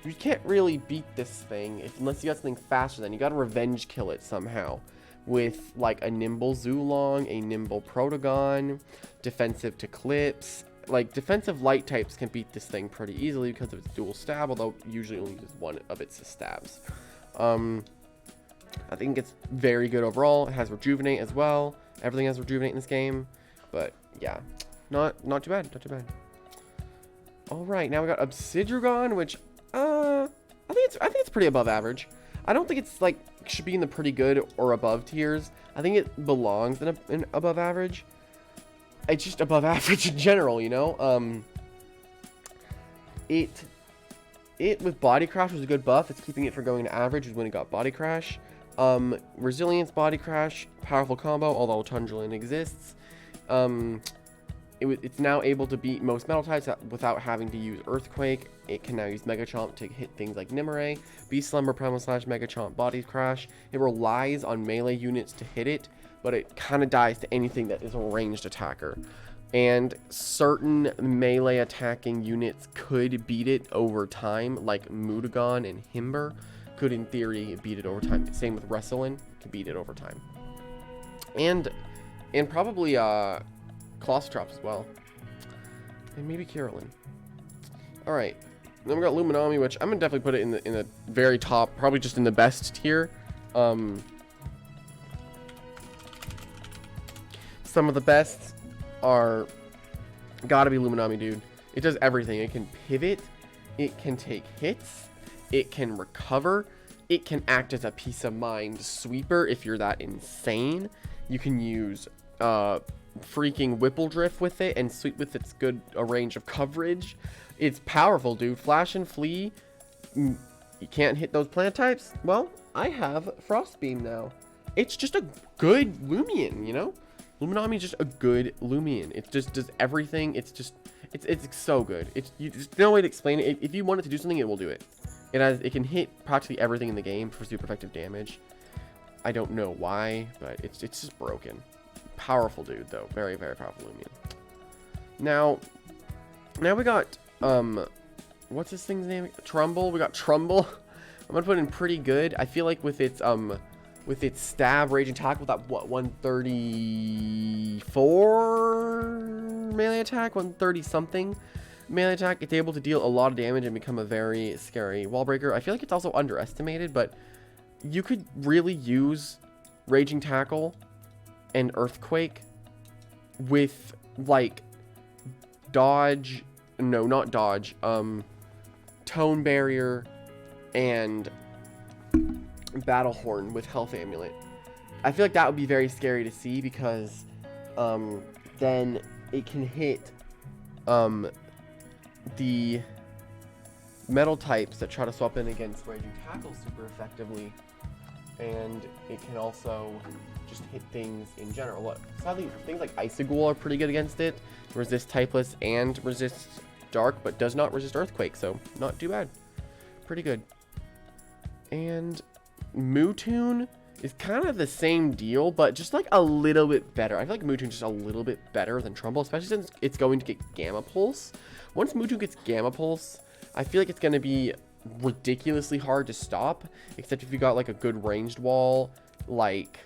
You can't really beat this thing unless you got something faster than. You gotta revenge kill it somehow. With, like, a nimble Zulong, a nimble Protogon, defensive to Clips. Like, defensive light types can beat this thing pretty easily because of its dual stab, although usually only uses one of its stabs. I think it's very good overall. It has Rejuvenate as well. Everything has Rejuvenate in this game. But, yeah. Not too bad. Not too bad. Alright, now we got Absidrag, which, I think it's pretty above average. I don't think it's, like, should be in the pretty good or above tiers. I think it belongs in above average. It's just above average in general, you know? It with Body Crash was a good buff. It's keeping it from going to average when it got Body Crash. Resilience, Body Crash, powerful combo, although Tundrelin exists. It's now able to beat most metal types without having to use Earthquake. It can now use Mega Chomp to hit things like Nimue, Beast Slumber, Primal Slash, Mega Chomp, Body Crash. It relies on melee units to hit it, but it kind of dies to anything that is a ranged attacker. and certain melee attacking units could beat it over time, like Mudagon and Himber could in theory beat it over time. Same with Wrestlin, could beat it over time. And probably Colostrops as well. And maybe Carolyn. Alright. Then we got Luminami, which I'm gonna definitely put it in the very top, probably just in the best tier. Some of the best are gotta be Luminami, dude. It does everything. It can pivot, it can take hits, it can recover, it can act as a peace of mind sweeper if you're that insane. You can use freaking Whipple Drift with it and sweep with its good range of coverage. It's powerful, dude. Flash and Flee. You can't hit those plant types. Well, I have Frost Beam now. It's just a good Loomian, you know? Luminami is just a good Loomian. It just does everything. It's so good. There's no way to explain it. If you want it to do something, it will do it. It can hit practically everything in the game for super effective damage. I don't know why, but it's just broken. Powerful dude, though. Very, very powerful Loomian. Now we got what's this thing's name? Trumbull. We got Trumbull. I'm gonna put in pretty good. I feel like with its stab, raging tackle, that what 134 melee attack, 130 something melee attack, it's able to deal a lot of damage and become a very scary wall breaker. I feel like it's also underestimated, but you could really use raging tackle and earthquake with like dodge. No, not dodge. Tone barrier and battle horn with health amulet. I feel like that would be very scary to see because then it can hit the metal types that try to swap in against raging tackle super effectively, and it can also just hit things in general. Look, sadly, things like Icicle are pretty good against it. Resist typeless and resists dark, but does not resist earthquake, so not too bad. Pretty good. And Mootoon is kind of the same deal, but just like a little bit better. I feel like Mootoon is just a little bit better than Trumbull, especially since it's going to get Gamma Pulse. Once Mootoon gets Gamma Pulse, I feel like it's going to be ridiculously hard to stop, except if you got like a good ranged wall, like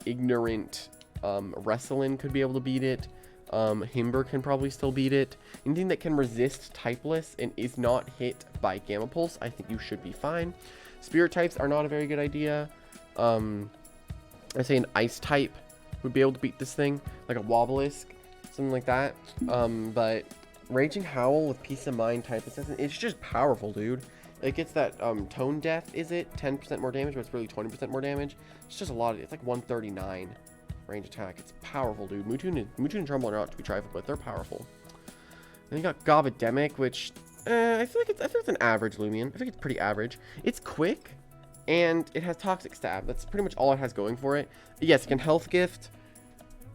Ignorant Wrestlin could be able to beat it. Himber can probably still beat it. Anything that can resist typeless and is not hit by Gamma Pulse, I think you should be fine. Spirit types are not a very good idea. I say an ice type would be able to beat this thing, like a Wobbleisk, something like that. But Raging Howl with Peace of Mind type assassin, it's just powerful, dude. It gets that tone death, is it? 10% more damage, but it's really 20% more damage. It's just a lot of it. It's like 139 range attack. It's powerful, dude. Mootoon and Trumbull are not to be trifled with. They're powerful. Then you got Gobidemic, which I feel like it's an average Loomian. I think it's pretty average. It's quick, and it has Toxic Stab. That's pretty much all it has going for it. Yes, it can Health Gift.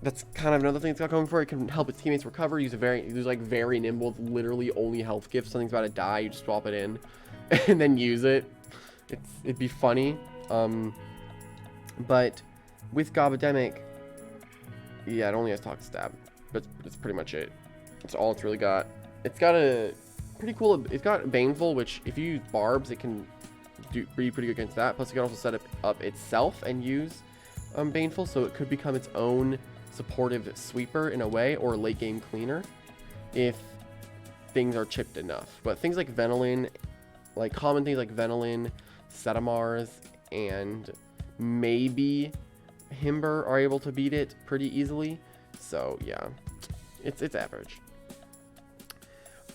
That's kind of another thing it's got going for it. It can help its teammates recover. Use like very nimble, literally only Health Gift. Something's about to die, you just swap it in, and then use it. It'd be funny. But with Gobidemic, yeah, it only has Toxic Stab, but that's pretty much it. That's all it's really got. It's got a pretty cool. It's got Baneful, which if you use Barbs, it can be pretty good against that. Plus, it can also set it up itself and use Baneful, so it could become its own supportive sweeper in a way, or late game cleaner if things are chipped enough. But things like Venolin, like common things like Venolin, Seda Mars, and maybe Himber are able to beat it pretty easily. So yeah, it's average.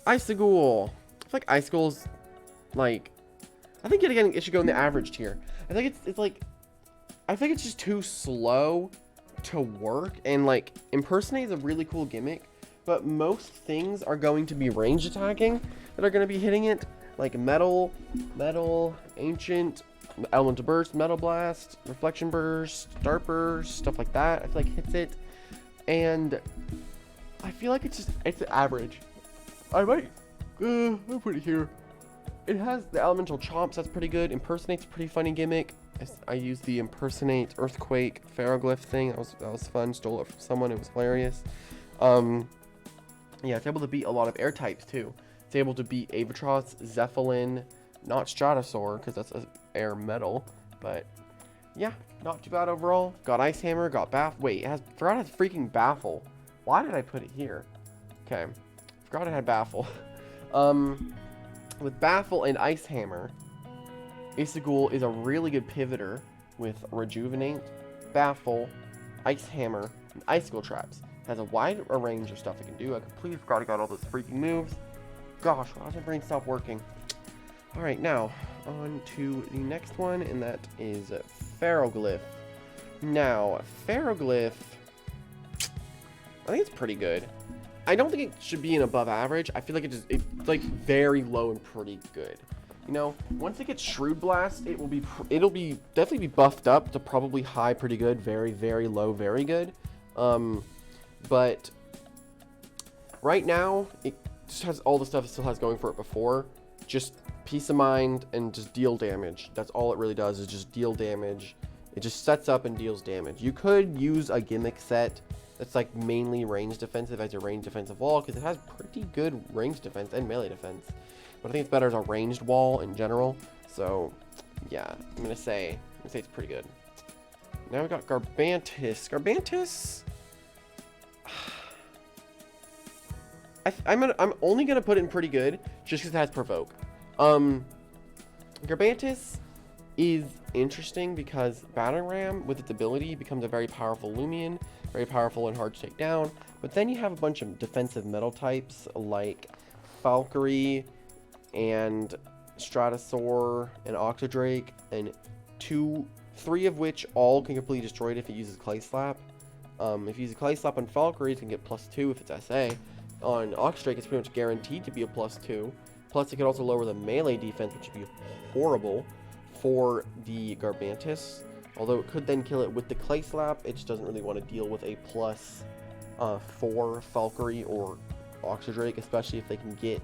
Icicle. I feel like Icicle's like, I think it should go in the average tier. I think it's like, I think it's just too slow to work, and like Impersonate is a really cool gimmick, but most things are going to be range attacking that are going to be hitting it, like metal, ancient, elemental burst, metal blast, reflection burst, dart burst, stuff like that. I feel like hits it, and I feel like it's average. I might I'll put it here. It has the elemental chomps, that's pretty good. Impersonate's a pretty funny gimmick. I used the Impersonate Earthquake Ferroglyph thing. That was fun. Stole it from someone. It was hilarious. Yeah, it's able to beat a lot of air types too. It's able to beat Avatross, Zeppelin, not Stratosaur, because that's an air metal, but yeah, not too bad overall. Got Ice Hammer, got Wait, forgot it has freaking Baffle. Why did I put it here? Okay, forgot it had Baffle. With Baffle and Ice Hammer, Isagul is a really good pivoter with Rejuvenate, Baffle, Ice Hammer, and Icicle Traps. It has a wide range of stuff it can do. I completely forgot I got all those freaking moves. Gosh, why does my brain stop working? Alright, now, on to the next one, and that is Ferroglyph. Now, Ferroglyph, I think it's pretty good. I don't think it should be an above average. I feel like it's like very low and pretty good. You know, once it gets Shrewd Blast, it'll be definitely be buffed up to probably high, pretty good, very, very low, very good. But right now, it just has all the stuff it still has going for it before. Just peace of mind and just deal damage. That's all it really does, is just deal damage. It just sets up and deals damage. You could use a gimmick set that's like mainly range defensive as your range defensive wall, because it has pretty good range defense and melee defense. But I think it's better as a ranged wall in general. So yeah, I'm gonna say it's pretty good. Now we got Garbantus. Garbantus, I'm only gonna put it in pretty good just because it has Provoke. Garbantus is interesting because Battering Ram with its ability becomes a very powerful Loomian, very powerful and hard to take down. But then you have a bunch of defensive metal types like Valkyrie and Stratosaur and Oxydrake, and three of which all can completely destroy it if it uses Clay Slap. If you use a Clay Slap on Valkyrie, it can get +2 if it's SA. On Oxydrake, it's pretty much guaranteed to be a +2. Plus, it could also lower the melee defense, which would be horrible for the Garbantus. Although it could then kill it with the Clay Slap, it just doesn't really want to deal with a +4 Valkyrie or Oxydrake, especially if they can get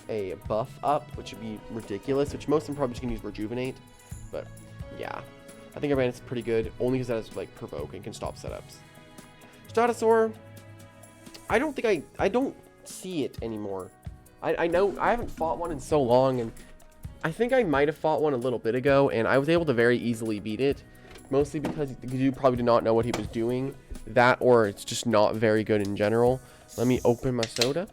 a buff up, which would be ridiculous, which most of them probably just can use Rejuvenate. But yeah, I think Garbantus is pretty good, only because that is like Provoke and can stop setups. Stratosaur, I don't see it anymore. I know I haven't fought one in so long, and I think I might have fought one a little bit ago, and I was able to very easily beat it, mostly because you probably did not know what he was doing. That, or it's just not very good in general. Let me open my soda.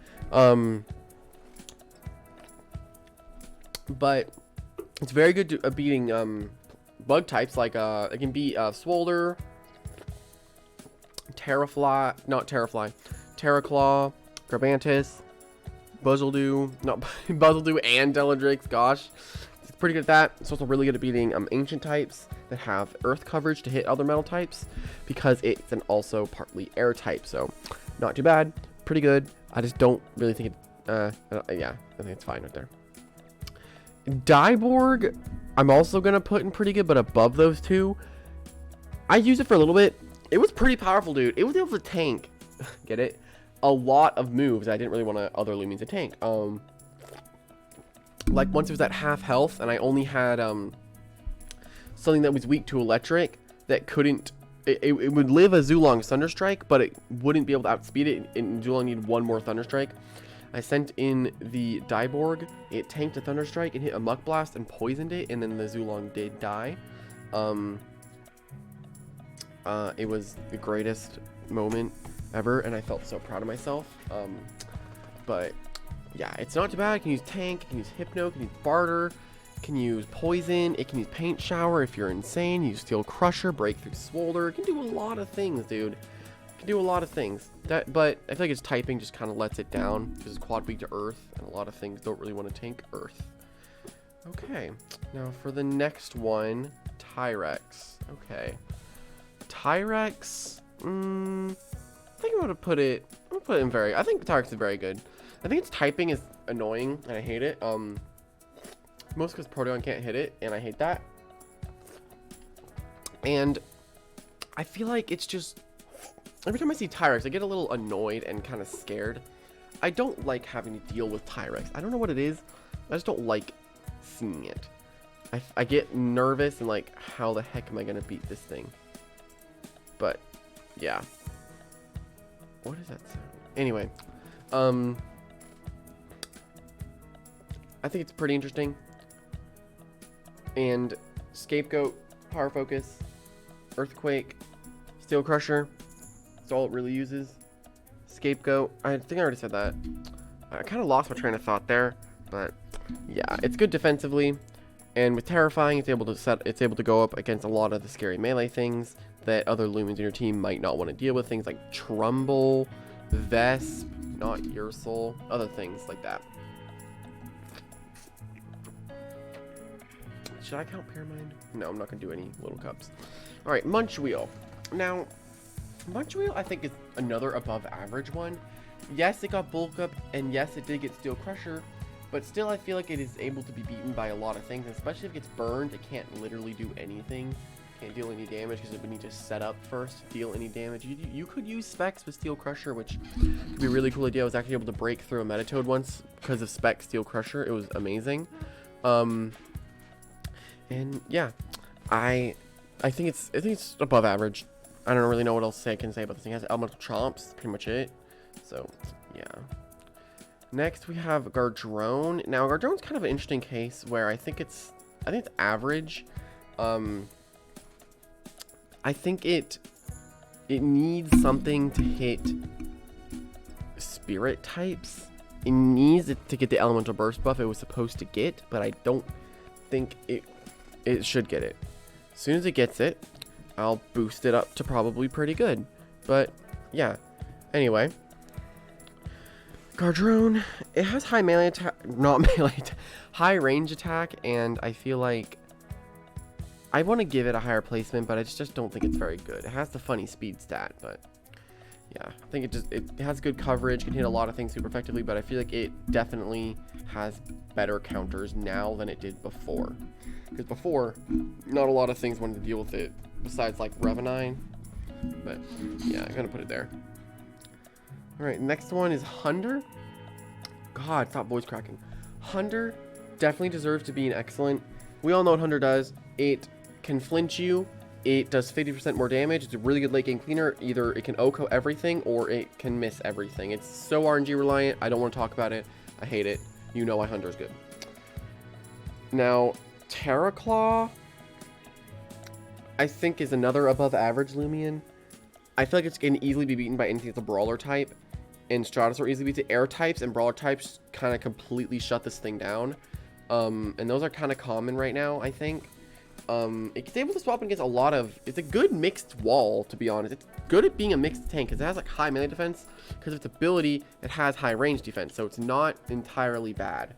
But it's very good at beating bug types, like it can beat Swolder, Terrafly, Terraclaw, Garbantus, Buzzledew, Buzzledew and Deladrix, gosh. It's pretty good at that. It's also really good at beating ancient types that have earth coverage to hit other metal types, because it's also partly air type, so not too bad. Pretty good. I just don't really think it, yeah, I think it's fine right there. Dyborg, I'm also going to put in pretty good, but above those two. I used it for a little bit. It was pretty powerful, dude. It was able to tank, get it? A lot of moves I didn't really want other Loomians to tank. Like once it was at half health, and I only had something that was weak to electric that couldn't. It would live a Zulong Thunderstrike, but it wouldn't be able to outspeed it. And Zulong needed one more Thunderstrike. I sent in the Dyborg. It tanked a Thunderstrike and hit a Muck Blast and poisoned it, and then the Zulong did die. It was the greatest moment ever, and I felt so proud of myself. But yeah, it's not too bad. It can use Tank, it can use Hypno, it can use Barter, it can use Poison, it can use Paint Shower if you're insane, use Steel Crusher, Breakthrough Swolder. It can do a lot of things, dude. It can do a lot of things. But I feel like its typing just kind of lets it down, because it's quad weak to Earth, and a lot of things don't really want to tank Earth. Okay, now for the next one, Tyrex. Okay, Tyrex. I think I'm gonna put it in very. I think Tyrex is very good. I think its typing is annoying, and I hate it. Most because Protogon can't hit it, and I hate that. And I feel like it's just every time I see Tyrex, I get a little annoyed and kind of scared. I don't like having to deal with Tyrex. I don't know what it is. I just don't like seeing it. I get nervous and like, how the heck am I gonna beat this thing? But yeah. What is that sound? Anyway, I think it's pretty interesting. And Scapegoat, Power Focus, Earthquake, Steel Crusher. That's all it really uses. Scapegoat. I think I already said that. I kind of lost my train of thought there, but yeah, it's good defensively. And with Terrifying, it's able to go up against a lot of the scary melee things that other Lumens in your team might not want to deal with. Things like Trumbull, Vesp, not Ursul, other things like that. Should I count Paramind? No, I'm not going to do any little cups. Alright, Munch Wheel. Now, Munch Wheel I think is another above average one. Yes, it got Bulk Up, and yes, it did get Steel Crusher, but still I feel like it is able to be beaten by a lot of things, especially if it gets burned. It can't literally do anything. Can't deal any damage because it would need to set up first to deal any damage. You could use Specs with Steel Crusher, which could be a really cool idea. I was actually able to break through a Metatoad once because of Spec Steel Crusher. It was amazing. And yeah, I think it's above average. I don't really know what else I can say about this thing. It has Elemental Chomps, pretty much it. So yeah. Next we have Gardron. Now Gardron's kind of an interesting case where I think it's average. I think it needs something to hit spirit types. It needs it to get the elemental burst buff it was supposed to get, but I don't think it should get it. As soon as it gets it, I'll boost it up to probably pretty good. But yeah. Anyway, Gardron, it has high melee attack, not melee, high range attack, and I feel like I want to give it a higher placement, but I just don't think it's very good. It has the funny speed stat, but yeah, I think it has good coverage, can hit a lot of things super effectively, but I feel like it definitely has better counters now than it did before. Because before, not a lot of things wanted to deal with it, besides like Revanine, but yeah, I'm gonna put it there. Alright, next one is Hunder. God, stop voice cracking. Hunder definitely deserves to be an excellent. We all know what Hunder does. It can flinch you. It does 50% more damage. It's a really good late game cleaner. Either it can OHKO everything or it can miss everything. It's so RNG reliant. I don't want to talk about it. I hate it. You know why Hunder is good. Now, Terraclaw, I think, is another above average Loomian. I feel like it's going to easily be beaten by anything that's a brawler type. And Stratosaur easily beats it. Air types and brawler types kind of completely shut this thing down. And those are kind of common right now, I think. It's able to swap against a lot of. It's a good mixed wall, to be honest. It's good at being a mixed tank because it has like high melee defense. Because of its ability, it has high range defense, so it's not entirely bad.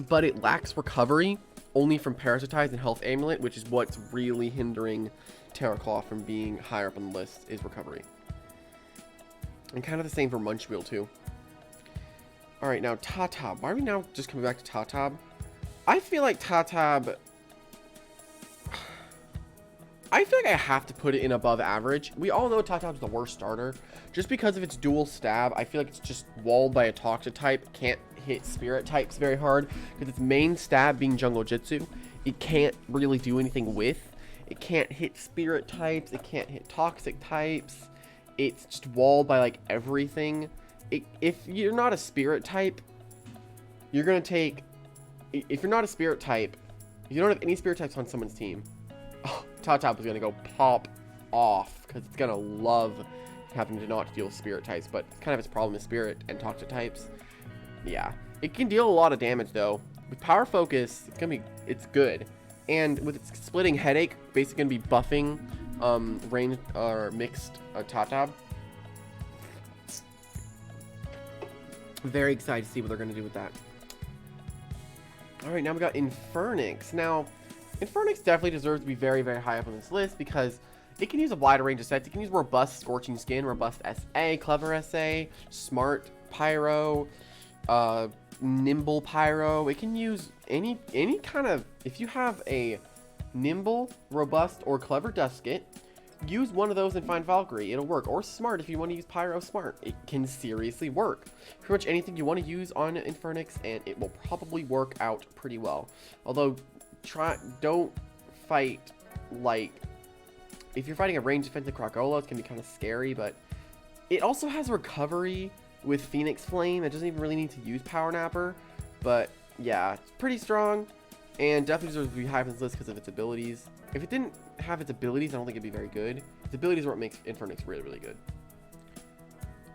But it lacks recovery, only from Parasitize and Health Amulet, which is what's really hindering Terraclaw from being higher up on the list, is recovery. And kind of the same for Munch Wheel too. Alright, now Tatab. Why are we now just coming back to Tatab? I feel like Tatab, I feel like I have to put it in above average. We all know Tatab's the worst starter. Just because of its dual stab, I feel like it's just walled by a Toxic type. Can't hit Spirit types very hard. Because its main stab being Jungle Jitsu, it can't really do anything with. It can't hit Spirit types. It can't hit Toxic types. It's just walled by like everything. If you're not a Spirit type, you're going to take... If you're not a Spirit type, if you don't have any Spirit types on someone's team, oh, Tatab is going to go pop off because it's going to love having to not deal with Spirit types, but it's kind of its problem is Spirit and Toxic types. Yeah. It can deal a lot of damage though. With Power Focus, it's good. And with its Splitting Headache, basically going to be buffing range or mixed Tatab. Very excited to see what they're going to do with that. Alright, now we got Infernix. Now, Infernix definitely deserves to be very, very high up on this list because it can use a wider range of sets. It can use Robust Scorching Skin, Robust SA, Clever SA, Smart Pyro, Nimble Pyro. It can use any kind of... If you have a Nimble, Robust, or Clever Dusket, use one of those and find Valkyrie. It'll work. Or Smart if you want to use Pyro Smart. It can seriously work. Pretty much anything you want to use on Infernix, and it will probably work out pretty well. Although, don't fight like if you're fighting a range defensive Krakola, it's going to be kind of scary, but it also has recovery with Phoenix Flame. It doesn't even really need to use Power Napper, but yeah, it's pretty strong, and definitely deserves to be high on this list because of its abilities. If it didn't have its abilities, I don't think it'd be very good. Its abilities are what makes Infernyx really, really good.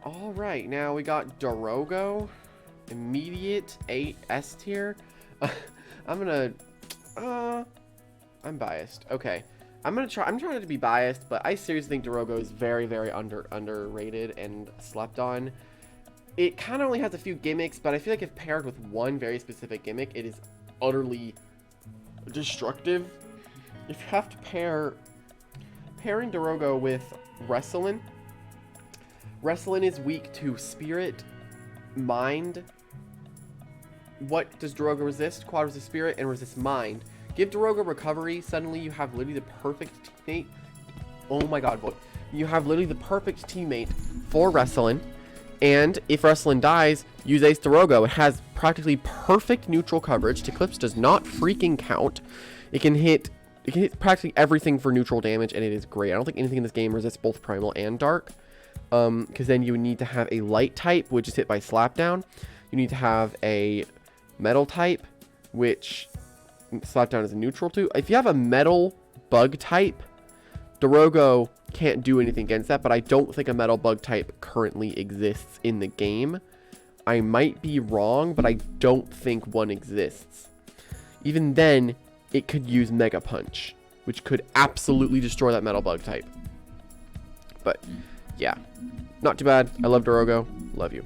Alright, now we got Dorogo. Immediate 8 S tier. I'm biased. Okay. I'm trying not to be biased, but I seriously think Dorogo is very, very underrated and slept on. It kind of only has a few gimmicks, but I feel like if paired with one very specific gimmick, it is utterly destructive. If you have to pairing Dorogo with Wrestlin. Wrestlin is weak to Spirit, Mind. What does Dorogo resist? Quad resist Spirit and resist Mind. Give Dorogo recovery. Suddenly you have literally the perfect teammate. Oh my god, boy. You have literally the perfect teammate for Wrestlin. And if Wrestlin dies, use Ace Dorogo. It has practically perfect neutral coverage. Eclipse does not freaking count. It can hit practically everything for neutral damage, and it is great. I don't think anything in this game resists both Primal and Dark. Because then you need to have a Light type, which is hit by Slapdown. You need to have a Metal type, which Slapdown is a neutral to. If you have a Metal Bug type, Dorogo can't do anything against that, but I don't think a Metal Bug type currently exists in the game. I might be wrong, but I don't think one exists. Even then, it could use Mega Punch, which could absolutely destroy that Metal Bug type. But yeah, not too bad. I love Dorogo. Love you.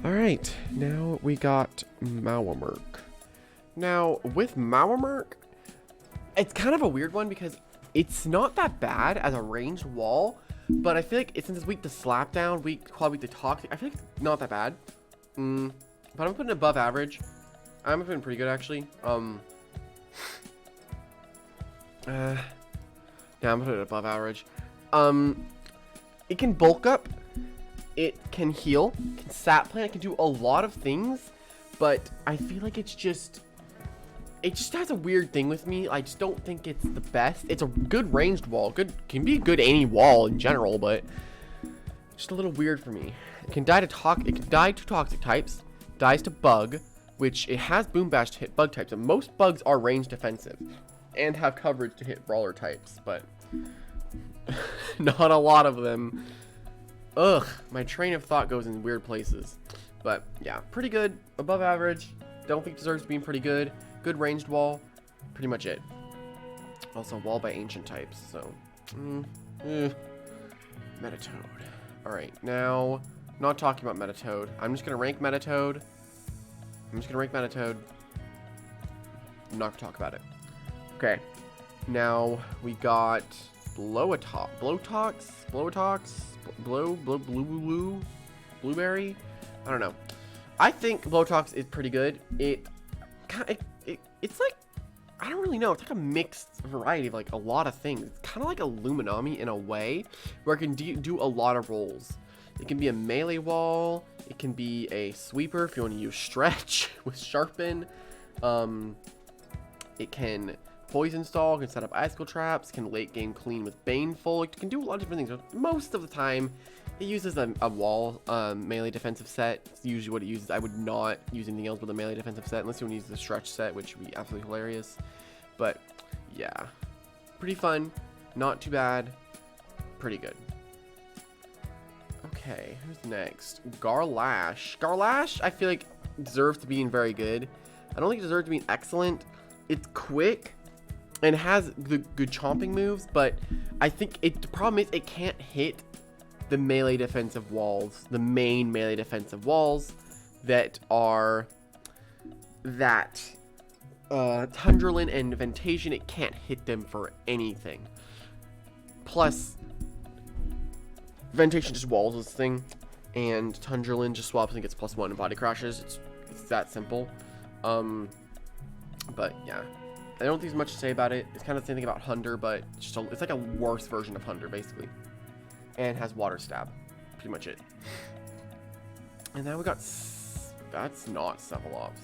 Alright, now we got Mawamerk. Now, with Mawamerk, it's kind of a weird one because it's not that bad as a ranged wall, but I feel like since it's weak to Slapdown, quad weak to Toxic, I feel like it's not that bad. But I'm putting it above average. I'm putting pretty good, actually. Yeah, I'm putting it above average. It can bulk up, it can heal, it can sap plant, it can do a lot of things, but I feel like it just has a weird thing with me. I just don't think it's the best. It's a good ranged wall, can be good any wall in general, but just a little weird for me. It can die to toxic types, dies to bug, which it has boom bash to hit bug types, and most bugs are range defensive and have coverage to hit brawler types, but not a lot of them. Ugh, my train of thought goes in weird places. But yeah, pretty good, above average. Don't think deserves being pretty good. Good ranged wall, pretty much it. Also wall by ancient types, so Metatoad. Alright, now not talking about Metatoad. I'm just gonna rank Metatoad. I'm not gonna talk about it. Okay. Now we got Blueberry. I don't know. I think Blowtox is pretty good. It's like, I don't really know. It's like a mixed variety of like a lot of things. It's kind of like a Illuminati in a way, where it can do a lot of roles. It can be a melee wall. It can be a sweeper if you want to use stretch with sharpen. It can poison stall, can set up icicle traps, can late game clean with baneful. It can do a lot of different things. But most of the time, it uses a wall melee defensive set. It's usually what it uses. I would not use anything else with a melee defensive set unless you want to use the stretch set, which would be absolutely hilarious. But yeah, pretty fun, not too bad, pretty good. Okay, who's next? Garlash. Garlash, I feel like deserves to be very good. I don't think it deserves to be excellent. It's quick and has the good chomping moves, but I think the problem is it can't hit the melee defensive walls, the main melee defensive walls that are Tundralin and Ventation. It can't hit them for anything. Plus, Ventation just walls this thing, and Tundralin just swaps and gets +1 and body crashes. It's that simple. But yeah, I don't think there's much to say about it. It's kind of the same thing about Hunder, but it's like a worse version of Hunder, basically. And has water stab. Pretty much it. And now we got... That's not Cephalops.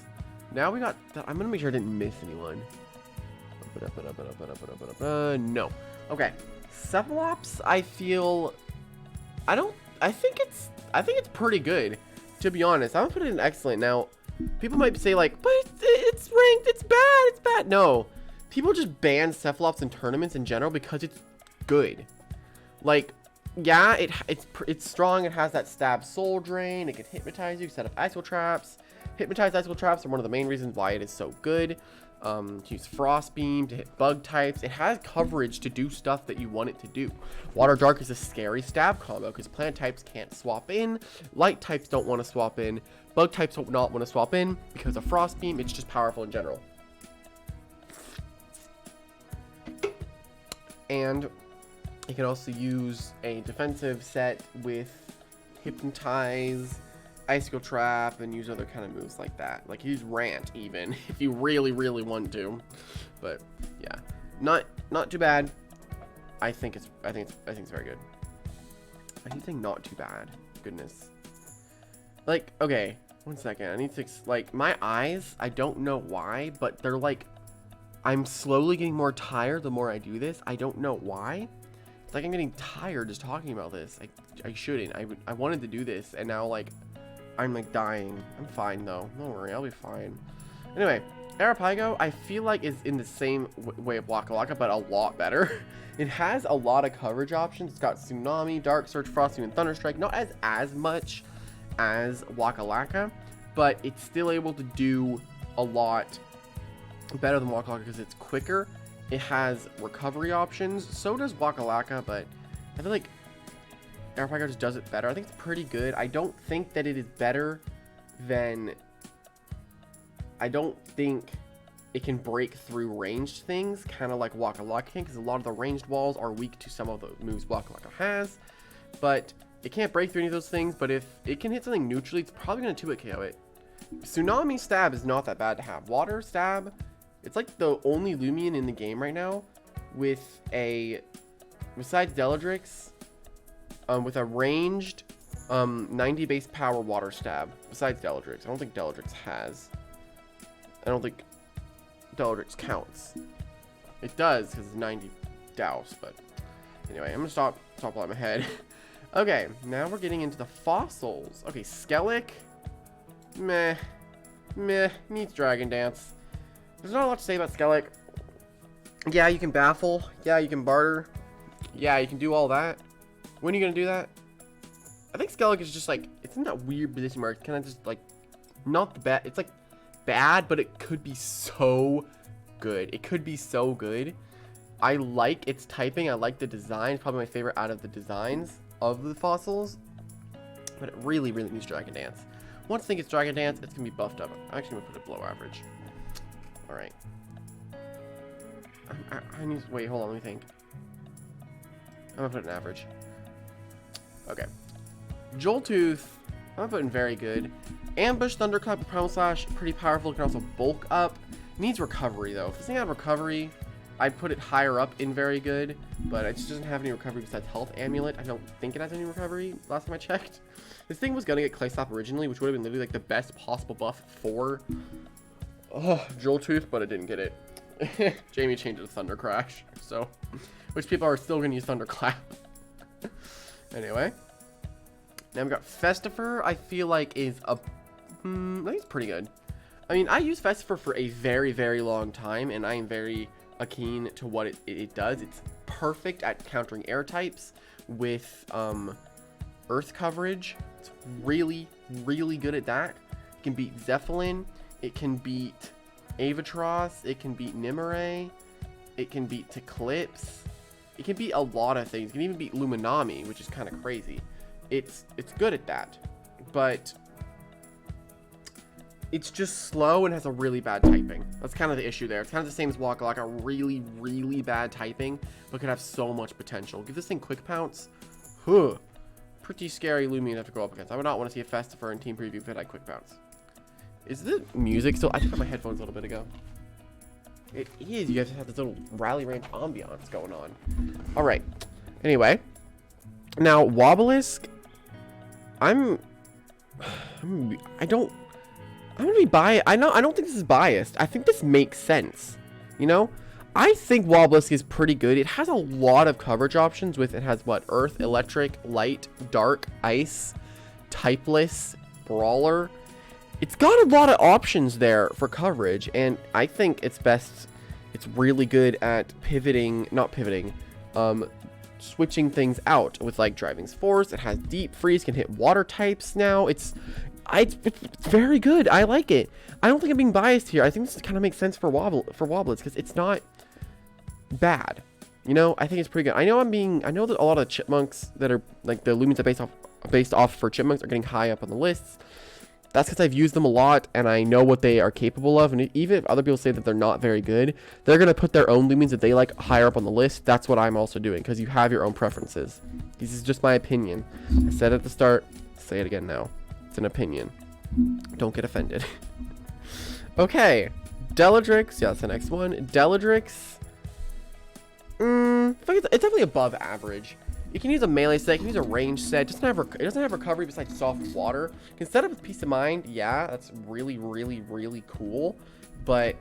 Now we got... I'm going to make sure I didn't miss anyone. No. Okay. Cephalops, I feel, I think it's pretty good, to be honest. I'm gonna put it in excellent. Now, people might say like, but it's ranked, it's bad. No, people just ban Cephalops in tournaments in general because it's good. Like, yeah, it's strong. It has that stab soul drain. It can hypnotize you, set up icicle traps. Hypnotized icicle traps are one of the main reasons why it is so good. To use Frost Beam to hit bug types. It has coverage to do stuff that you want it to do. Water Dark is a scary stab combo because plant types can't swap in. Light types don't want to swap in. Bug types don't not want to swap in because of Frost Beam. It's just powerful in general. And you can also use a defensive set with Hypnotize, Icicle Trap, and use other kind of moves like that. Like use Rant even if you really want to. But yeah, not too bad. I think it's very good. I keep saying not too bad. Goodness. Like, okay, 1 second. I need to like my eyes. I don't know why, but they're like, I'm slowly getting more tired the more I do this. I don't know why. It's like I'm getting tired just talking about this. I shouldn't. I wanted to do this, and now like I'm like dying. I'm fine though. Don't worry, I'll be fine. Anyway, Arapago, I feel like is in the same way of Wakalaka, but a lot better. It has a lot of coverage options. It's got Tsunami, Dark Surge, Frost Beam, and Thunderstrike. Not as much as Wakalaka, but it's still able to do a lot better than Wakalaka because it's quicker. It has recovery options. So does Wakalaka, but I feel like Arapago just does it better. I think it's pretty good. I don't think that it is better than... I don't think it can break through ranged things, kind of like Wakalaka can, because a lot of the ranged walls are weak to some of the moves Wakalaka has. But it can't break through any of those things, but if it can hit something neutrally, it's probably going to 2-hit KO it. Tsunami Stab is not that bad to have. Water Stab, it's like the only Loomian in the game right now with a... Besides Deladrix... with a ranged 90 base power water stab besides Deladrix. I don't think Deladrix has. I don't think Deladrix counts. It does because it's 90 douse, but anyway, I'm gonna stop while I'm ahead. Okay, now we're getting into the fossils. Okay, Skellic, meh, needs Dragon Dance. There's not a lot to say about Skellic. Yeah, you can baffle. Yeah, you can barter. Yeah, you can do all that. When are you gonna do that? I think Skellic is just like, it's in that weird position where it's kind of just like not the bad. It's like bad, but it could be so good. It could be so good. I like its typing. I like the design. It's probably my favorite out of the designs of the fossils. But it really needs Dragon Dance. Once I think it's Dragon Dance, it's gonna be buffed up. I'm actually gonna put it below average. All right. I need to wait. Hold on. Let me think. I'm gonna put it in average. Okay. Joltooth, I'm gonna put in very good. Ambush, Thunderclap, and Primal Slash, pretty powerful. It can also bulk up. Needs recovery though. If this thing had recovery, I'd put it higher up in very good, but it just doesn't have any recovery besides Health Amulet. I don't think it has any recovery last time I checked. This thing was gonna get Clay Slap originally, which would have been literally like the best possible buff for Joltooth, but it didn't get it. Jamie changed it to Thunder Crash, so which people are still gonna use Thunderclap. Anyway, now we've got Festifer. I feel like is a, I think it's pretty good. I mean, I use Festifer for a very long time, and I am very keen to what it does. It's perfect at countering air types with earth coverage. It's really good at that. It can beat Zeppelin. It can beat Avatross. It can beat Nimue. It can beat Eclipse. It can beat a lot of things. It can even beat Luminami, which is kind of crazy. It's good at that, but it's just slow and has a really bad typing. That's kind of the issue there. It's kind of the same as Wakalaka, really bad typing, but could have so much potential. Give this thing Quick Pounce. Pretty scary Loomian to have to go up against. I would not want to see a Festifer in Team Preview if it had Quick Pounce. Is the music still? I took out my headphones a little bit ago. It is. You guys have this little Rally Ranch ambiance going on. All right. Anyway, now Wobblisk. I'm gonna be biased. I don't think this is biased. I think this makes sense. You know, I think Wobblisk is pretty good. It has a lot of coverage options with, it has what? Earth, Electric, Light, Dark, Ice, Typeless, Brawler. It's got a lot of options there for coverage, and I think it's really good at switching things out with like Driving Force. It has Deep Freeze, can hit water types now. It's very good. I like it. I don't think I'm being biased here. I think this kind of makes sense for Wobblisk because it's not bad. You know, I think it's pretty good. I know that a lot of the chipmunks that are like the Loomians are based off for chipmunks are getting high up on the lists. That's because I've used them a lot and I know what they are capable of. And even if other people say that they're not very good, they're going to put their own Loomians that they like higher up on the list. That's what I'm also doing because you have your own preferences. This is just my opinion. I said it at the start. Say it again now. It's an opinion. Don't get offended. Okay. Deladrix. Yeah, that's the next one. Deladrix. It's definitely above average. You can use a melee set, you can use a range set. It doesn't have recovery besides soft water. You can set up with Peace of Mind. Yeah, that's really, really, really cool. But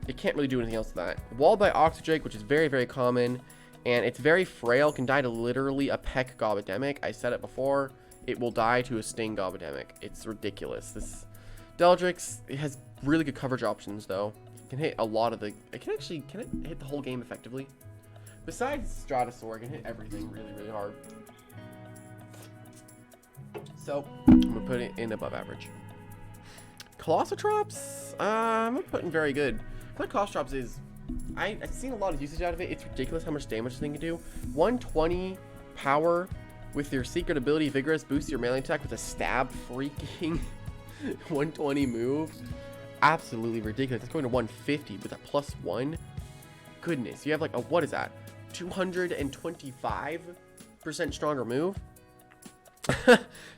it can't really do anything else with that. Walled by Oxydrake, which is very, very common. And it's very frail. Can die to literally a Peck Gobidemic. I said it before. It will die to a Sting Gobidemic. It's ridiculous. This Deladrix, it has really good coverage options, though. It can hit a lot of the... Can it hit the whole game effectively? Besides Stratosaur, I can hit everything really, really hard. So, I'm going to put it in above average. Colossotrops, I'm going to put in very good. I feel like Colossotrops is... I've seen a lot of usage out of it. It's ridiculous how much damage this thing can do. 120 power with your secret ability, Vigorous, boosts your melee attack with a stab freaking 120 move. Absolutely ridiculous. It's going to 150 with a +1. Goodness, you have like a, what is that? 225% stronger move.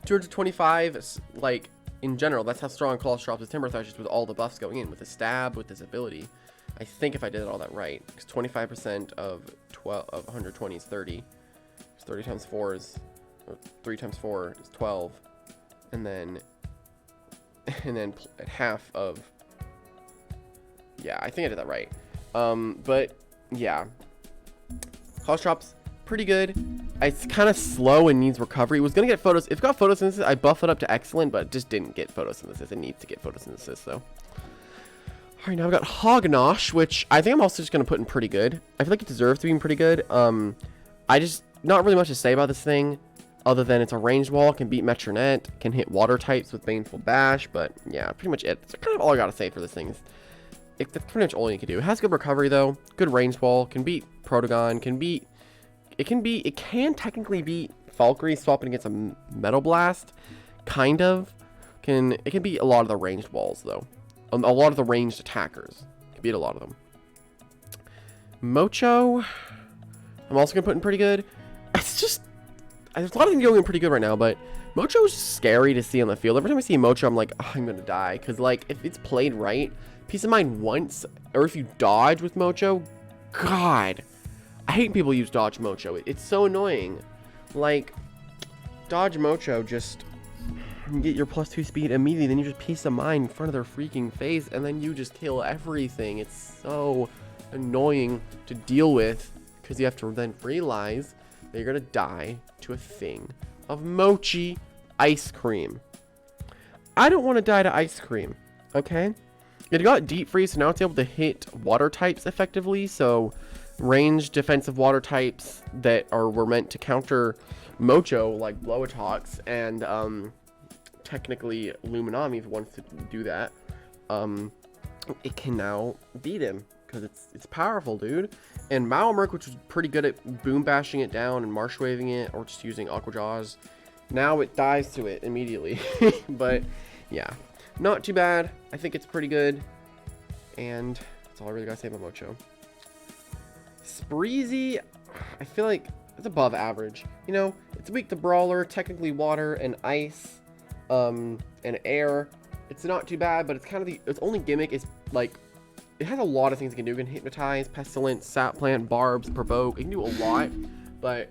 225, like in general, that's how strong Colossotrops is. Timber Thrashers with all the buffs going in, with a stab, with this ability. I think if I did all that right, because 25% of 120 is 30. 30 times 4 is, or 3 times 4 is 12, and then half of, yeah, I think I did that right. But yeah, Colossotrops, pretty good. It's kind of slow and needs recovery. It was gonna get photos. If it got photosynthesis, I buffed it up to excellent, but it just didn't get photosynthesis. It needs to get photosynthesis though. All right, now I've got Hognosh, which I think I'm also just gonna put in pretty good. I feel like it deserves to be in pretty good. I just not really much to say about this thing, other than it's a ranged wall, can beat Metronet, can hit water types with Baneful Bash, but yeah, pretty much it. That's kind of all I gotta say for this thing. That's pretty much all you can do. It has good recovery though, good ranged wall, can beat Protogon, it can technically beat Valkyrie swapping against a Metal Blast, kind of. It can beat a lot of the ranged walls though. A lot of the ranged attackers. It can beat a lot of them. Mocho, I'm also gonna put in pretty good. It's just, there's a lot of things going in pretty good right now, but Mocho is scary to see on the field. Every time I see Mocho, I'm like, oh, I'm gonna die. Because, like, if it's played right, Peace of Mind once, or if you dodge with Mocho, God, I hate people use dodge Mocho. It's so annoying. Like, dodge Mocho, just get your +2 speed immediately, then you just Peace of Mind in front of their freaking face, and then you just kill everything. It's so annoying to deal with, because you have to then realize that you're gonna die to a thing of mochi ice cream. I don't want to die to ice cream, okay? It got Deep Freeze, so now it's able to hit water types effectively, so ranged defensive water types that were meant to counter Mocho, like Blow Attacks, and technically Illuminati, if it wants to do that, it can now beat him. Because it's powerful, dude. And Malamurk, which was pretty good at boom bashing it down and marsh waving it, or just using Aqua Jaws, now it dies to it immediately. But yeah, not too bad. I think it's pretty good, and that's all I really gotta say about Mocho. Spreezy, I feel like it's above average. You know, it's weak to Brawler, technically water and ice, and air. It's not too bad, but it's kind of its only gimmick is like, it has a lot of things it can do. It can hypnotize, pestilence, sap plant, barbs, provoke. It can do a lot, but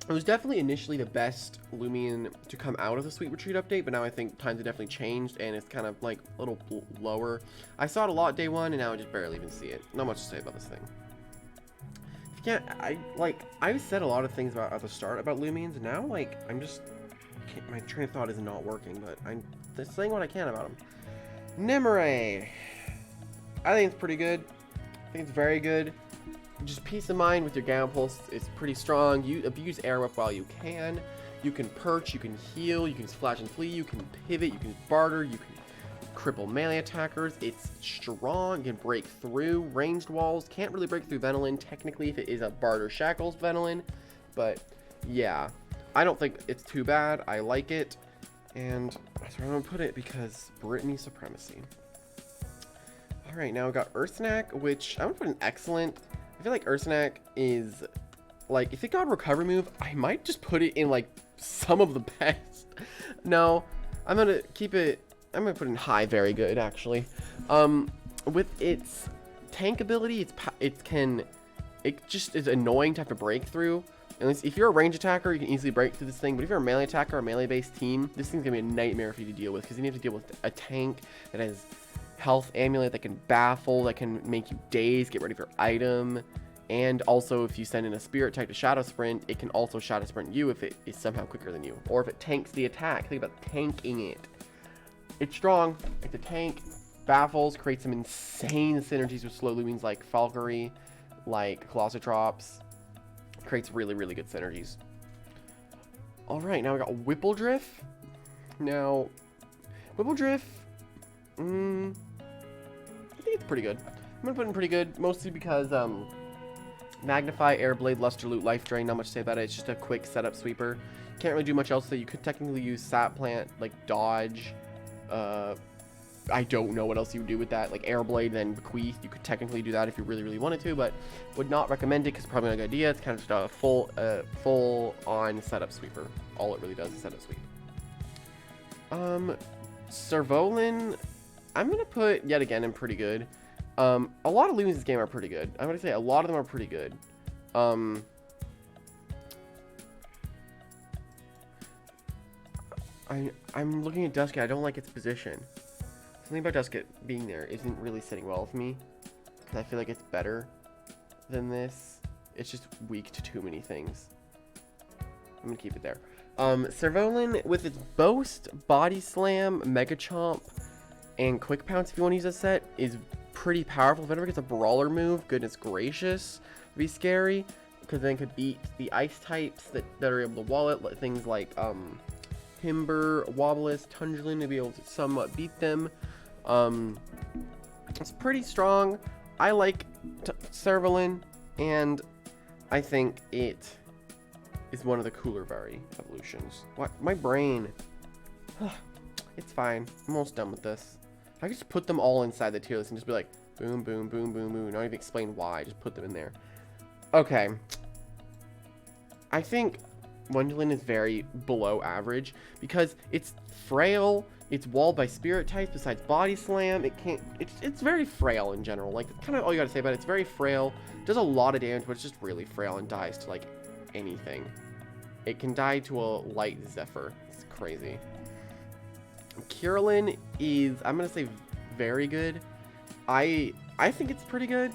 It was definitely initially the best Loomian to come out of the Sweet Retreat update, but now I think times have definitely changed, and it's kind of like a little lower. I saw it a lot day one, and now I just barely even see it. Not much to say about this thing. If you can't, I've said a lot of things about at the start about Loomians, and now, like, I'm just, my train of thought is not working, but I'm just saying what I can about them. Nimue. I think it's pretty good. I think it's very good. Just peace of mind with your Gamma Pulse. It's pretty strong. You abuse Air Whip while you can. You can perch, you can heal, you can splash and flee, you can pivot, you can barter, you can cripple melee attackers. It's strong, you can break through ranged walls. Can't really break through Venilin technically if it is a barter shackles Venilin. But yeah, I don't think it's too bad. I like it. And that's where I'm going to put it because Brittany supremacy. Alright, now we got Ursnack, which I'm going to put an excellent. I feel like Ursnack is, like, if it got recovery move, I might just put it in, like, some of the best. No, I'm going to keep it, I'm going to put it in high, very good, actually. With its tank ability, it just is annoying to have to break through. At least if you're a range attacker, you can easily break through this thing. But if you're a melee attacker or a melee-based team, this thing's going to be a nightmare for you to deal with. Because you need to deal with a tank that has health amulet that can baffle, that can make you daze, get ready for item, and also if you send in a spirit type to shadow sprint, it can also shadow sprint you if it is somehow quicker than you, or if it tanks the attack. Think about tanking it. It's strong, it's a tank, baffles, creates some insane synergies with slow Loomians like Valkyrie, like Colossotrops, creates really, really good synergies. Alright, now we got Whipple Drift. Now, Whipple Drift, I think it's pretty good. I'm gonna put it in pretty good, mostly because Magnify, Airblade, Luster Loot, Life Drain, not much to say about it. It's just a quick setup sweeper. Can't really do much else, so you could technically use Sap Plant, like Dodge. I don't know what else you would do with that, like Airblade, then Bequeath. You could technically do that if you really, really wanted to, but would not recommend it because it's probably not a good idea. It's kind of just a full-on setup sweeper. All it really does is setup sweep. Servolin, I'm going to put, yet again, in pretty good. A lot of Loomians in this game are pretty good. I'm going to say a lot of them are pretty good. I'm looking at Dusk, I don't like its position. Something about Dusk being there isn't really sitting well with me. Because I feel like it's better than this. It's just weak to too many things. I'm going to keep it there. Servolin, with its Boast, Body Slam, Mega Chomp, and Quick Pounce, if you want to use a set, is pretty powerful. If it ever gets a brawler move, goodness gracious, it'd be scary. Because then it could beat the ice types that are able to wall it. Things like Timber, Wobblisk, Tundrelin, to be able to somewhat beat them. It's pretty strong. I like Servolin, and I think it is one of the cooler evolutions. What? My brain. It's fine. I'm almost done with this. I could just put them all inside the tier list and just be like, boom, boom, boom, boom, boom. Not even explain why. Just put them in there. Okay. I think Wendolin is very below average because it's frail. It's walled by spirit types besides Body Slam. It's very frail in general. Like, kind of all you gotta say about it. It's very frail. Does a lot of damage, but it's just really frail and dies to, like, anything. It can die to a light Zephyr. It's crazy. Kirillin is, I'm gonna say, very good. I think it's pretty good.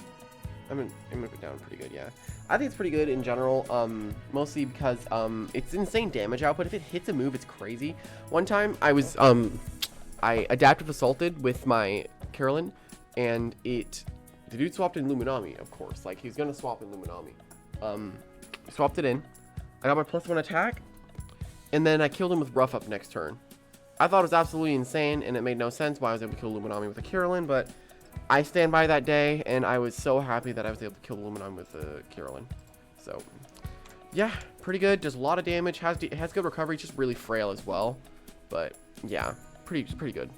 I'm gonna put down pretty good, yeah. I think it's pretty good in general, mostly because it's insane damage output. If it hits a move, it's crazy. One time, I adaptive assaulted with my Kirillin, and the dude swapped in Illuminati, of course. Like, he's gonna swap in Illuminati. Swapped it in. I got my +1 attack, and then I killed him with Rough Up next turn. I thought it was absolutely insane, and it made no sense why I was able to kill Illuminati with a Kirillin, but I stand by that day, and I was so happy that I was able to kill Illuminati with a Kirillin. So, yeah, pretty good. Does a lot of damage. Has good recovery. Just really frail as well. But yeah, pretty good.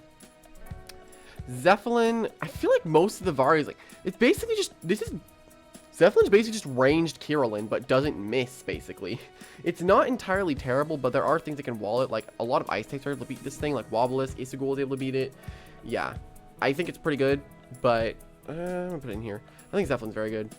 Zeppelin. I feel like most of the Vari's like it's basically just Zeppelin's basically just ranged Kirillin, but doesn't miss, basically. It's not entirely terrible, but there are things that can wall it. Like, a lot of ice types are able to beat this thing, like Wobblisk, Isagul is able to beat it. Yeah, I think it's pretty good, but I'm gonna put it in here. I think Zeppelin's very good.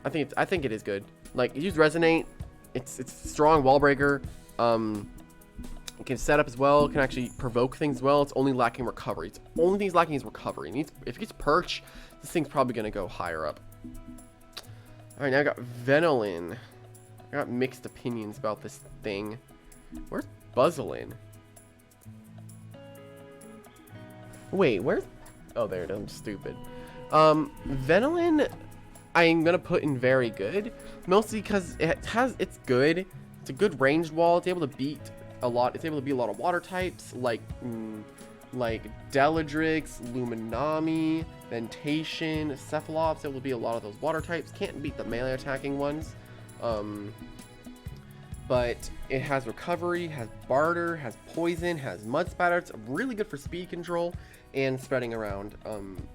I think it is good. Like, use Resonate, it's strong wall breaker. It can set up as well. It can actually provoke things as well. It's only lacking recovery. It's only thing it's lacking is recovery. If it gets perch, this thing's probably gonna go higher up. All right, now I got Venolin. I got mixed opinions about this thing. Where's Buzzlin? Wait, where's... Oh, there it is. I'm stupid. Venolin, I'm gonna put in very good, mostly because it's good. It's a good ranged wall. It's able to beat a lot. It's able to beat a lot of water types like Deladrix, Luminami, Ventation, Cephalops. It's able to beat a lot of those water types. Can't beat the melee attacking ones. But it has recovery, has barter, has poison, has mud spatter. It's really good for speed control and spreading around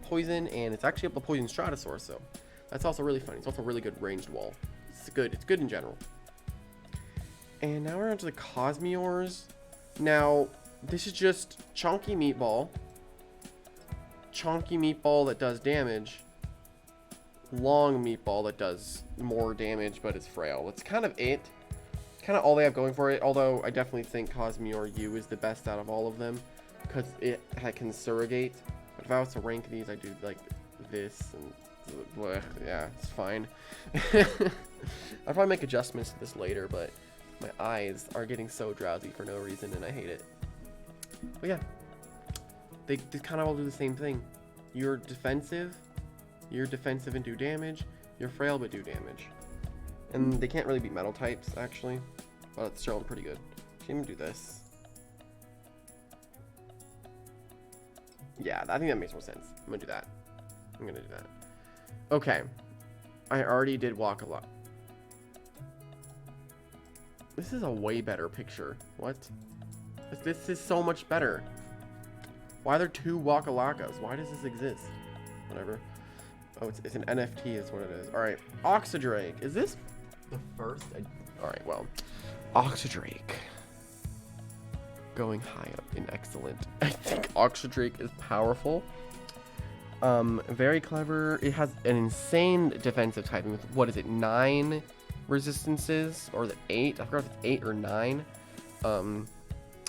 poison, and it's actually able to poison Stratosaur, so that's also really funny. It's also a really good ranged wall. It's good in general. And now we're on to the Cosmeors. Now, this is just Chonky Meatball that does damage, Long Meatball that does more damage but is frail. That's kind of it. Kind of all they have going for it, although I definitely think Cosmeor U is the best out of all of them because it can surrogate. But if I was to rank these, I'd do like this and bleh, yeah, it's fine. I'll probably make adjustments to this later, but my eyes are getting so drowsy for no reason and I hate it. But yeah, they kind of all do the same thing. You're defensive and do damage. You're frail but do damage. And they can't really beat metal types, actually. But it's still pretty good. So I'm gonna do this. Yeah, I think that makes more sense. I'm gonna do that. Okay. I already did Wakalaka. This is a way better picture. What? This is so much better. Why are there two Wakalakas? Why does this exist? Whatever. Oh, it's an NFT is what it is. Alright. Oxydrake. Is this the first? Alright, well. Oxydrake. Going high up in excellent. I think Oxydrake is powerful. Very clever. It has an insane defensive typing with, what is it, 9 resistances? Or is it 8? I forgot if it's 8 or 9.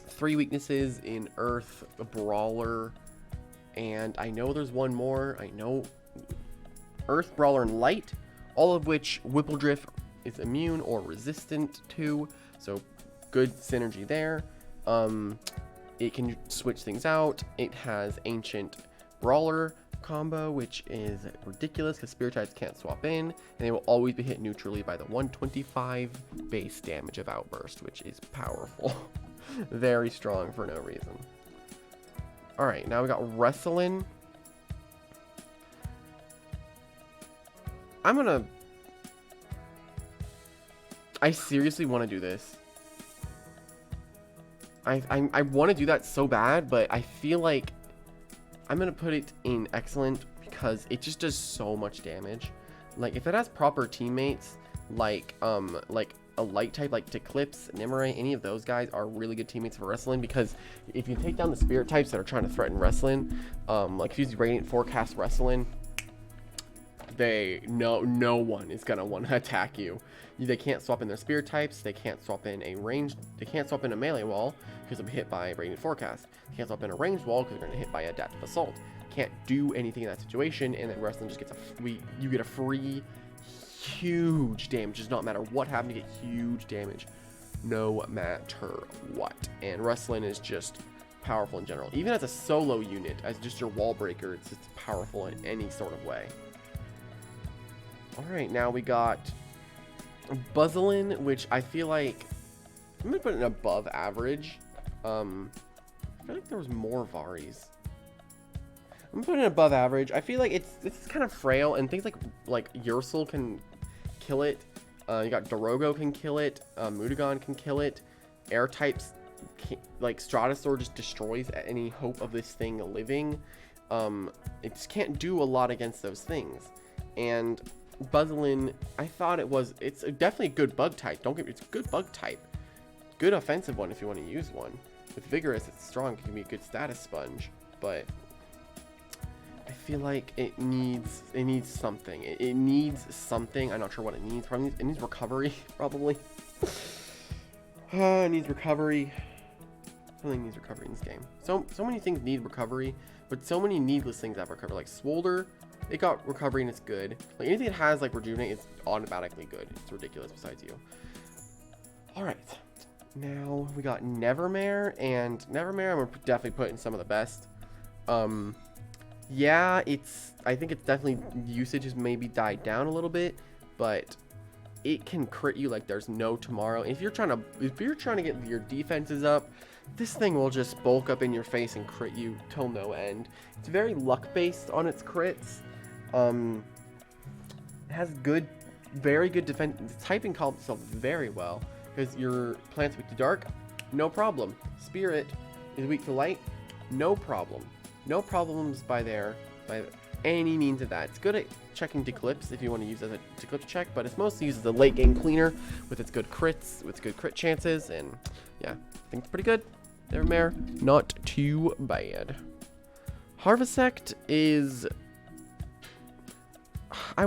3 weaknesses in Earth, a Brawler, and I know there's one more. I know Earth, Brawler, and Light, all of which Whipple Drift is immune or resistant to, so good synergy there. It can switch things out. It has Ancient Brawler combo, which is ridiculous because Spirit types can't swap in, and they will always be hit neutrally by the 125 base damage of Outburst, which is powerful. Very strong for no reason. Alright, now we got Wrestling. I seriously want to do this. I want to do that so bad, but I feel like I'm going to put it in excellent because it just does so much damage. Like, if it has proper teammates, like a light type like Declips, Nimue, any of those guys are really good teammates for Wrestling, because if you take down the spirit types that are trying to threaten Wrestling, like if you use Radiant Forecast Wrestling, no one is gonna want to attack you. They can't swap in their spirit types, they can't swap in a ranged, they can't swap in a melee wall because they'll be hit by Radiant Forecast. They can't swap in a ranged wall because they're gonna hit by Adaptive Assault. Can't do anything in that situation, and then Wrestling just gets you get a free huge damage. Does not matter what happened, you get huge damage no matter what. And Wrestling is just powerful in general. Even as a solo unit, as just your wall breaker, it's just powerful in any sort of way. Alright, now we got Buzzlin, which I feel like I'm gonna put it above average. I feel like there was more Varis. I'm putting it above average. I feel like it's kind of frail, and things like Ursul can kill it. You got Dorogo can kill it. Mudagon can kill it. Air types, like Stratosaur, just destroys any hope of this thing living. It just can't do a lot against those things. And Buzzlin, I thought it's definitely a good bug type. Don't get me, it's a good bug type. Good offensive one if you want to use one. With Vigorous, it's strong. It can be a good status sponge, but I feel like it needs something. It needs something. I'm not sure what it needs. Probably it needs recovery, probably. Needs recovery. Something needs recovery in this game. So many things need recovery, but so many needless things have recovery. Like Swolder, it got recovery and it's good. Like anything that has like rejuvenate, it's automatically good. It's ridiculous besides you. Alright. Now we got Nevermare, and Nevermare I'm gonna definitely put in some of the best. Yeah, I think it's definitely, usage has maybe died down a little bit, but it can crit you like there's no tomorrow. If you're trying to get your defenses up, this thing will just bulk up in your face and crit you till no end. It's very luck based on its crits. It has very good defense. The typing calls itself very well because your plant's weak to dark, no problem. Spirit is weak to light, no problem. No problems by any means of that. It's good at checking Declips if you want to use it as a Declips check, but it's mostly used as a late game cleaner with its good crits, with good crit chances, and yeah, I think it's pretty good. Nevermare, not too bad. Harvesect is, I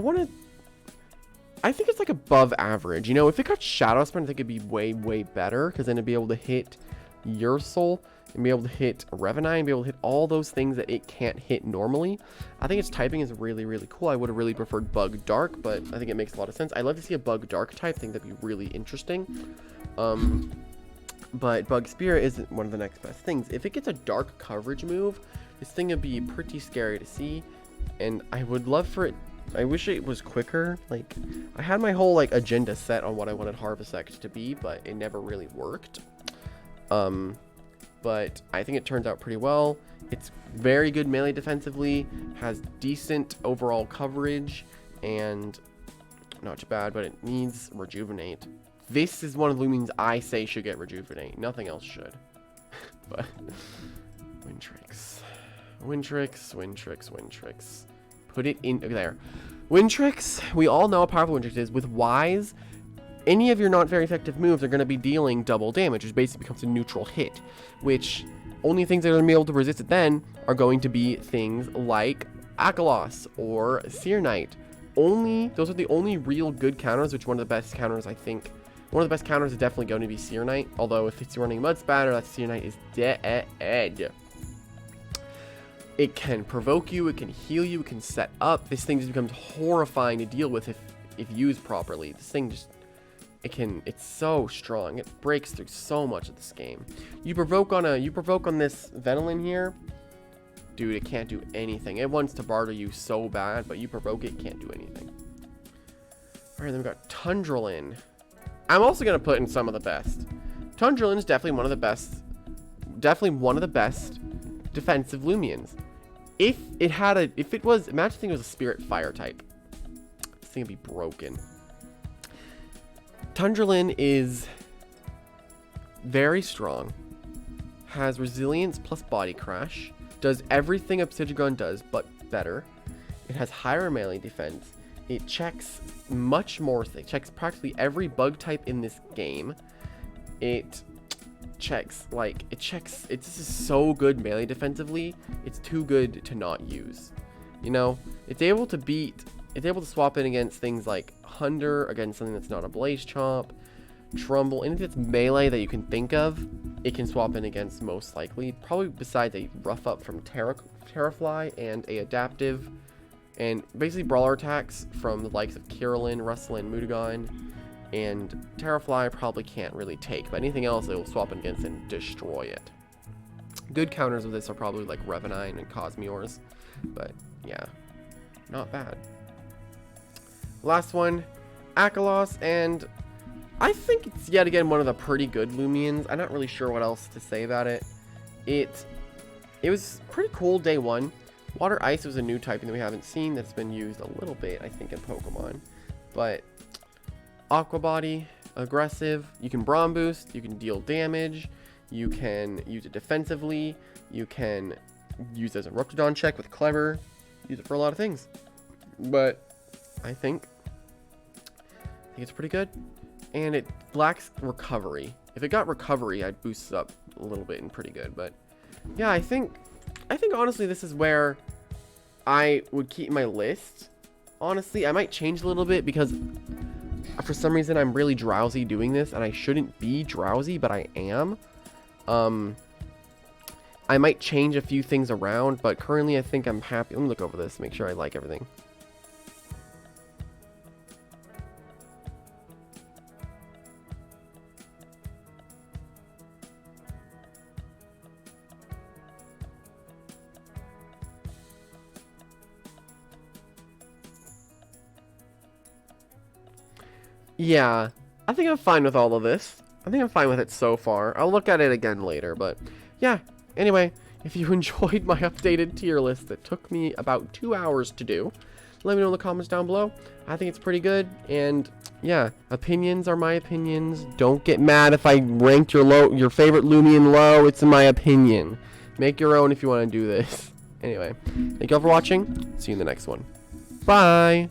think it's like above average. You know, if it got Shadow Spin, I think it'd be way, way better, because then it'd be able to hit Ursul, and be able to hit Revanine, be able to hit all those things that it can't hit normally. I think its typing is really, really cool. I would have really preferred Bug Dark, but I think it makes a lot of sense. I'd love to see a Bug Dark type. I think that'd be really interesting. But Bug Spirit isn't one of the next best things. If it gets a dark coverage move, this thing would be pretty scary to see. And I would love for it, I wish it was quicker. Like, I had my whole like agenda set on what I wanted Harvesect to be, but it never really worked. But I think it turns out pretty well. It's very good melee defensively, has decent overall coverage, and not too bad, but it needs Rejuvenate. This is one of the Loomians I say should get Rejuvenate. Nothing else should. But Wintrix. Wintrix, Wintrix, Wintrix. Put it in there. Wintrix, we all know how powerful Wintrix is. With Wise, any of your not very effective moves are going to be dealing double damage, which basically becomes a neutral hit, which only things that are going to be able to resist it then are going to be things like Akalos or Seer Knight. Those are the only real good counters, which one of the best counters, I think, one of the best counters is definitely going to be Seer Knight, although if it's running Mud Spatter, that Seer Knight is dead. It can provoke you, it can heal you, it can set up. This thing just becomes horrifying to deal with if used properly. This thing just, it's so strong. It breaks through so much of this game. You provoke on this Venilin here, dude, it can't do anything. It wants to barter you so bad, but you provoke it, can't do anything. All right, then we got Tundralin. I'm also gonna put in some of the best. Tundralin is definitely one of the best defensive Loomians. Imagine it was a Spirit Fire type. This thing would be broken. Tundralin is very strong, has resilience plus body crash, does everything Absidrag does but better. It has higher melee defense. It checks much more things. Checks practically every bug type in this game. This is so good melee defensively. It's too good to not use. You know, it's able to swap in against things like Hunder, against something that's not a Blaze Chomp, Trumble, anything that's melee that you can think of, it can swap in against most likely. Probably besides a Rough Up from Terrafly and a Adaptive, and basically brawler attacks from the likes of Kirillin, Rustlin, Mudagon, and Terrafly probably can't really take, but anything else it will swap in against and destroy it. Good counters of this are probably like Revanine and Cosmeors, but yeah, not bad. Last one, Akalos, and I think it's yet again one of the pretty good Loomians. I'm not really sure what else to say about it. It was pretty cool day one. Water Ice was a new typing that we haven't seen that's been used a little bit, I think, in Pokemon. But Aqua Body, aggressive, you can Braum Boost, you can deal damage, you can use it defensively, you can use it as a Protogon check with Clever, use it for a lot of things. But I think it's pretty good. And it lacks recovery. If it got recovery, I'd boost it up a little bit and pretty good. But yeah, I think honestly this is where I would keep my list. Honestly, I might change a little bit because for some reason, I'm really drowsy doing this, and I shouldn't be drowsy, but I am. I might change a few things around, but currently I think I'm happy. Let me look over this, make sure I like everything. Yeah, I think I'm fine with all of this. I think I'm fine with it so far. I'll look at it again later, but yeah. Anyway, if you enjoyed my updated tier list that took me about 2 hours to do, let me know in the comments down below. I think it's pretty good, and yeah, opinions are my opinions. Don't get mad if I ranked your favorite Loomian low. It's my opinion. Make your own if you want to do this. Anyway, thank you all for watching. See you in the next one. Bye!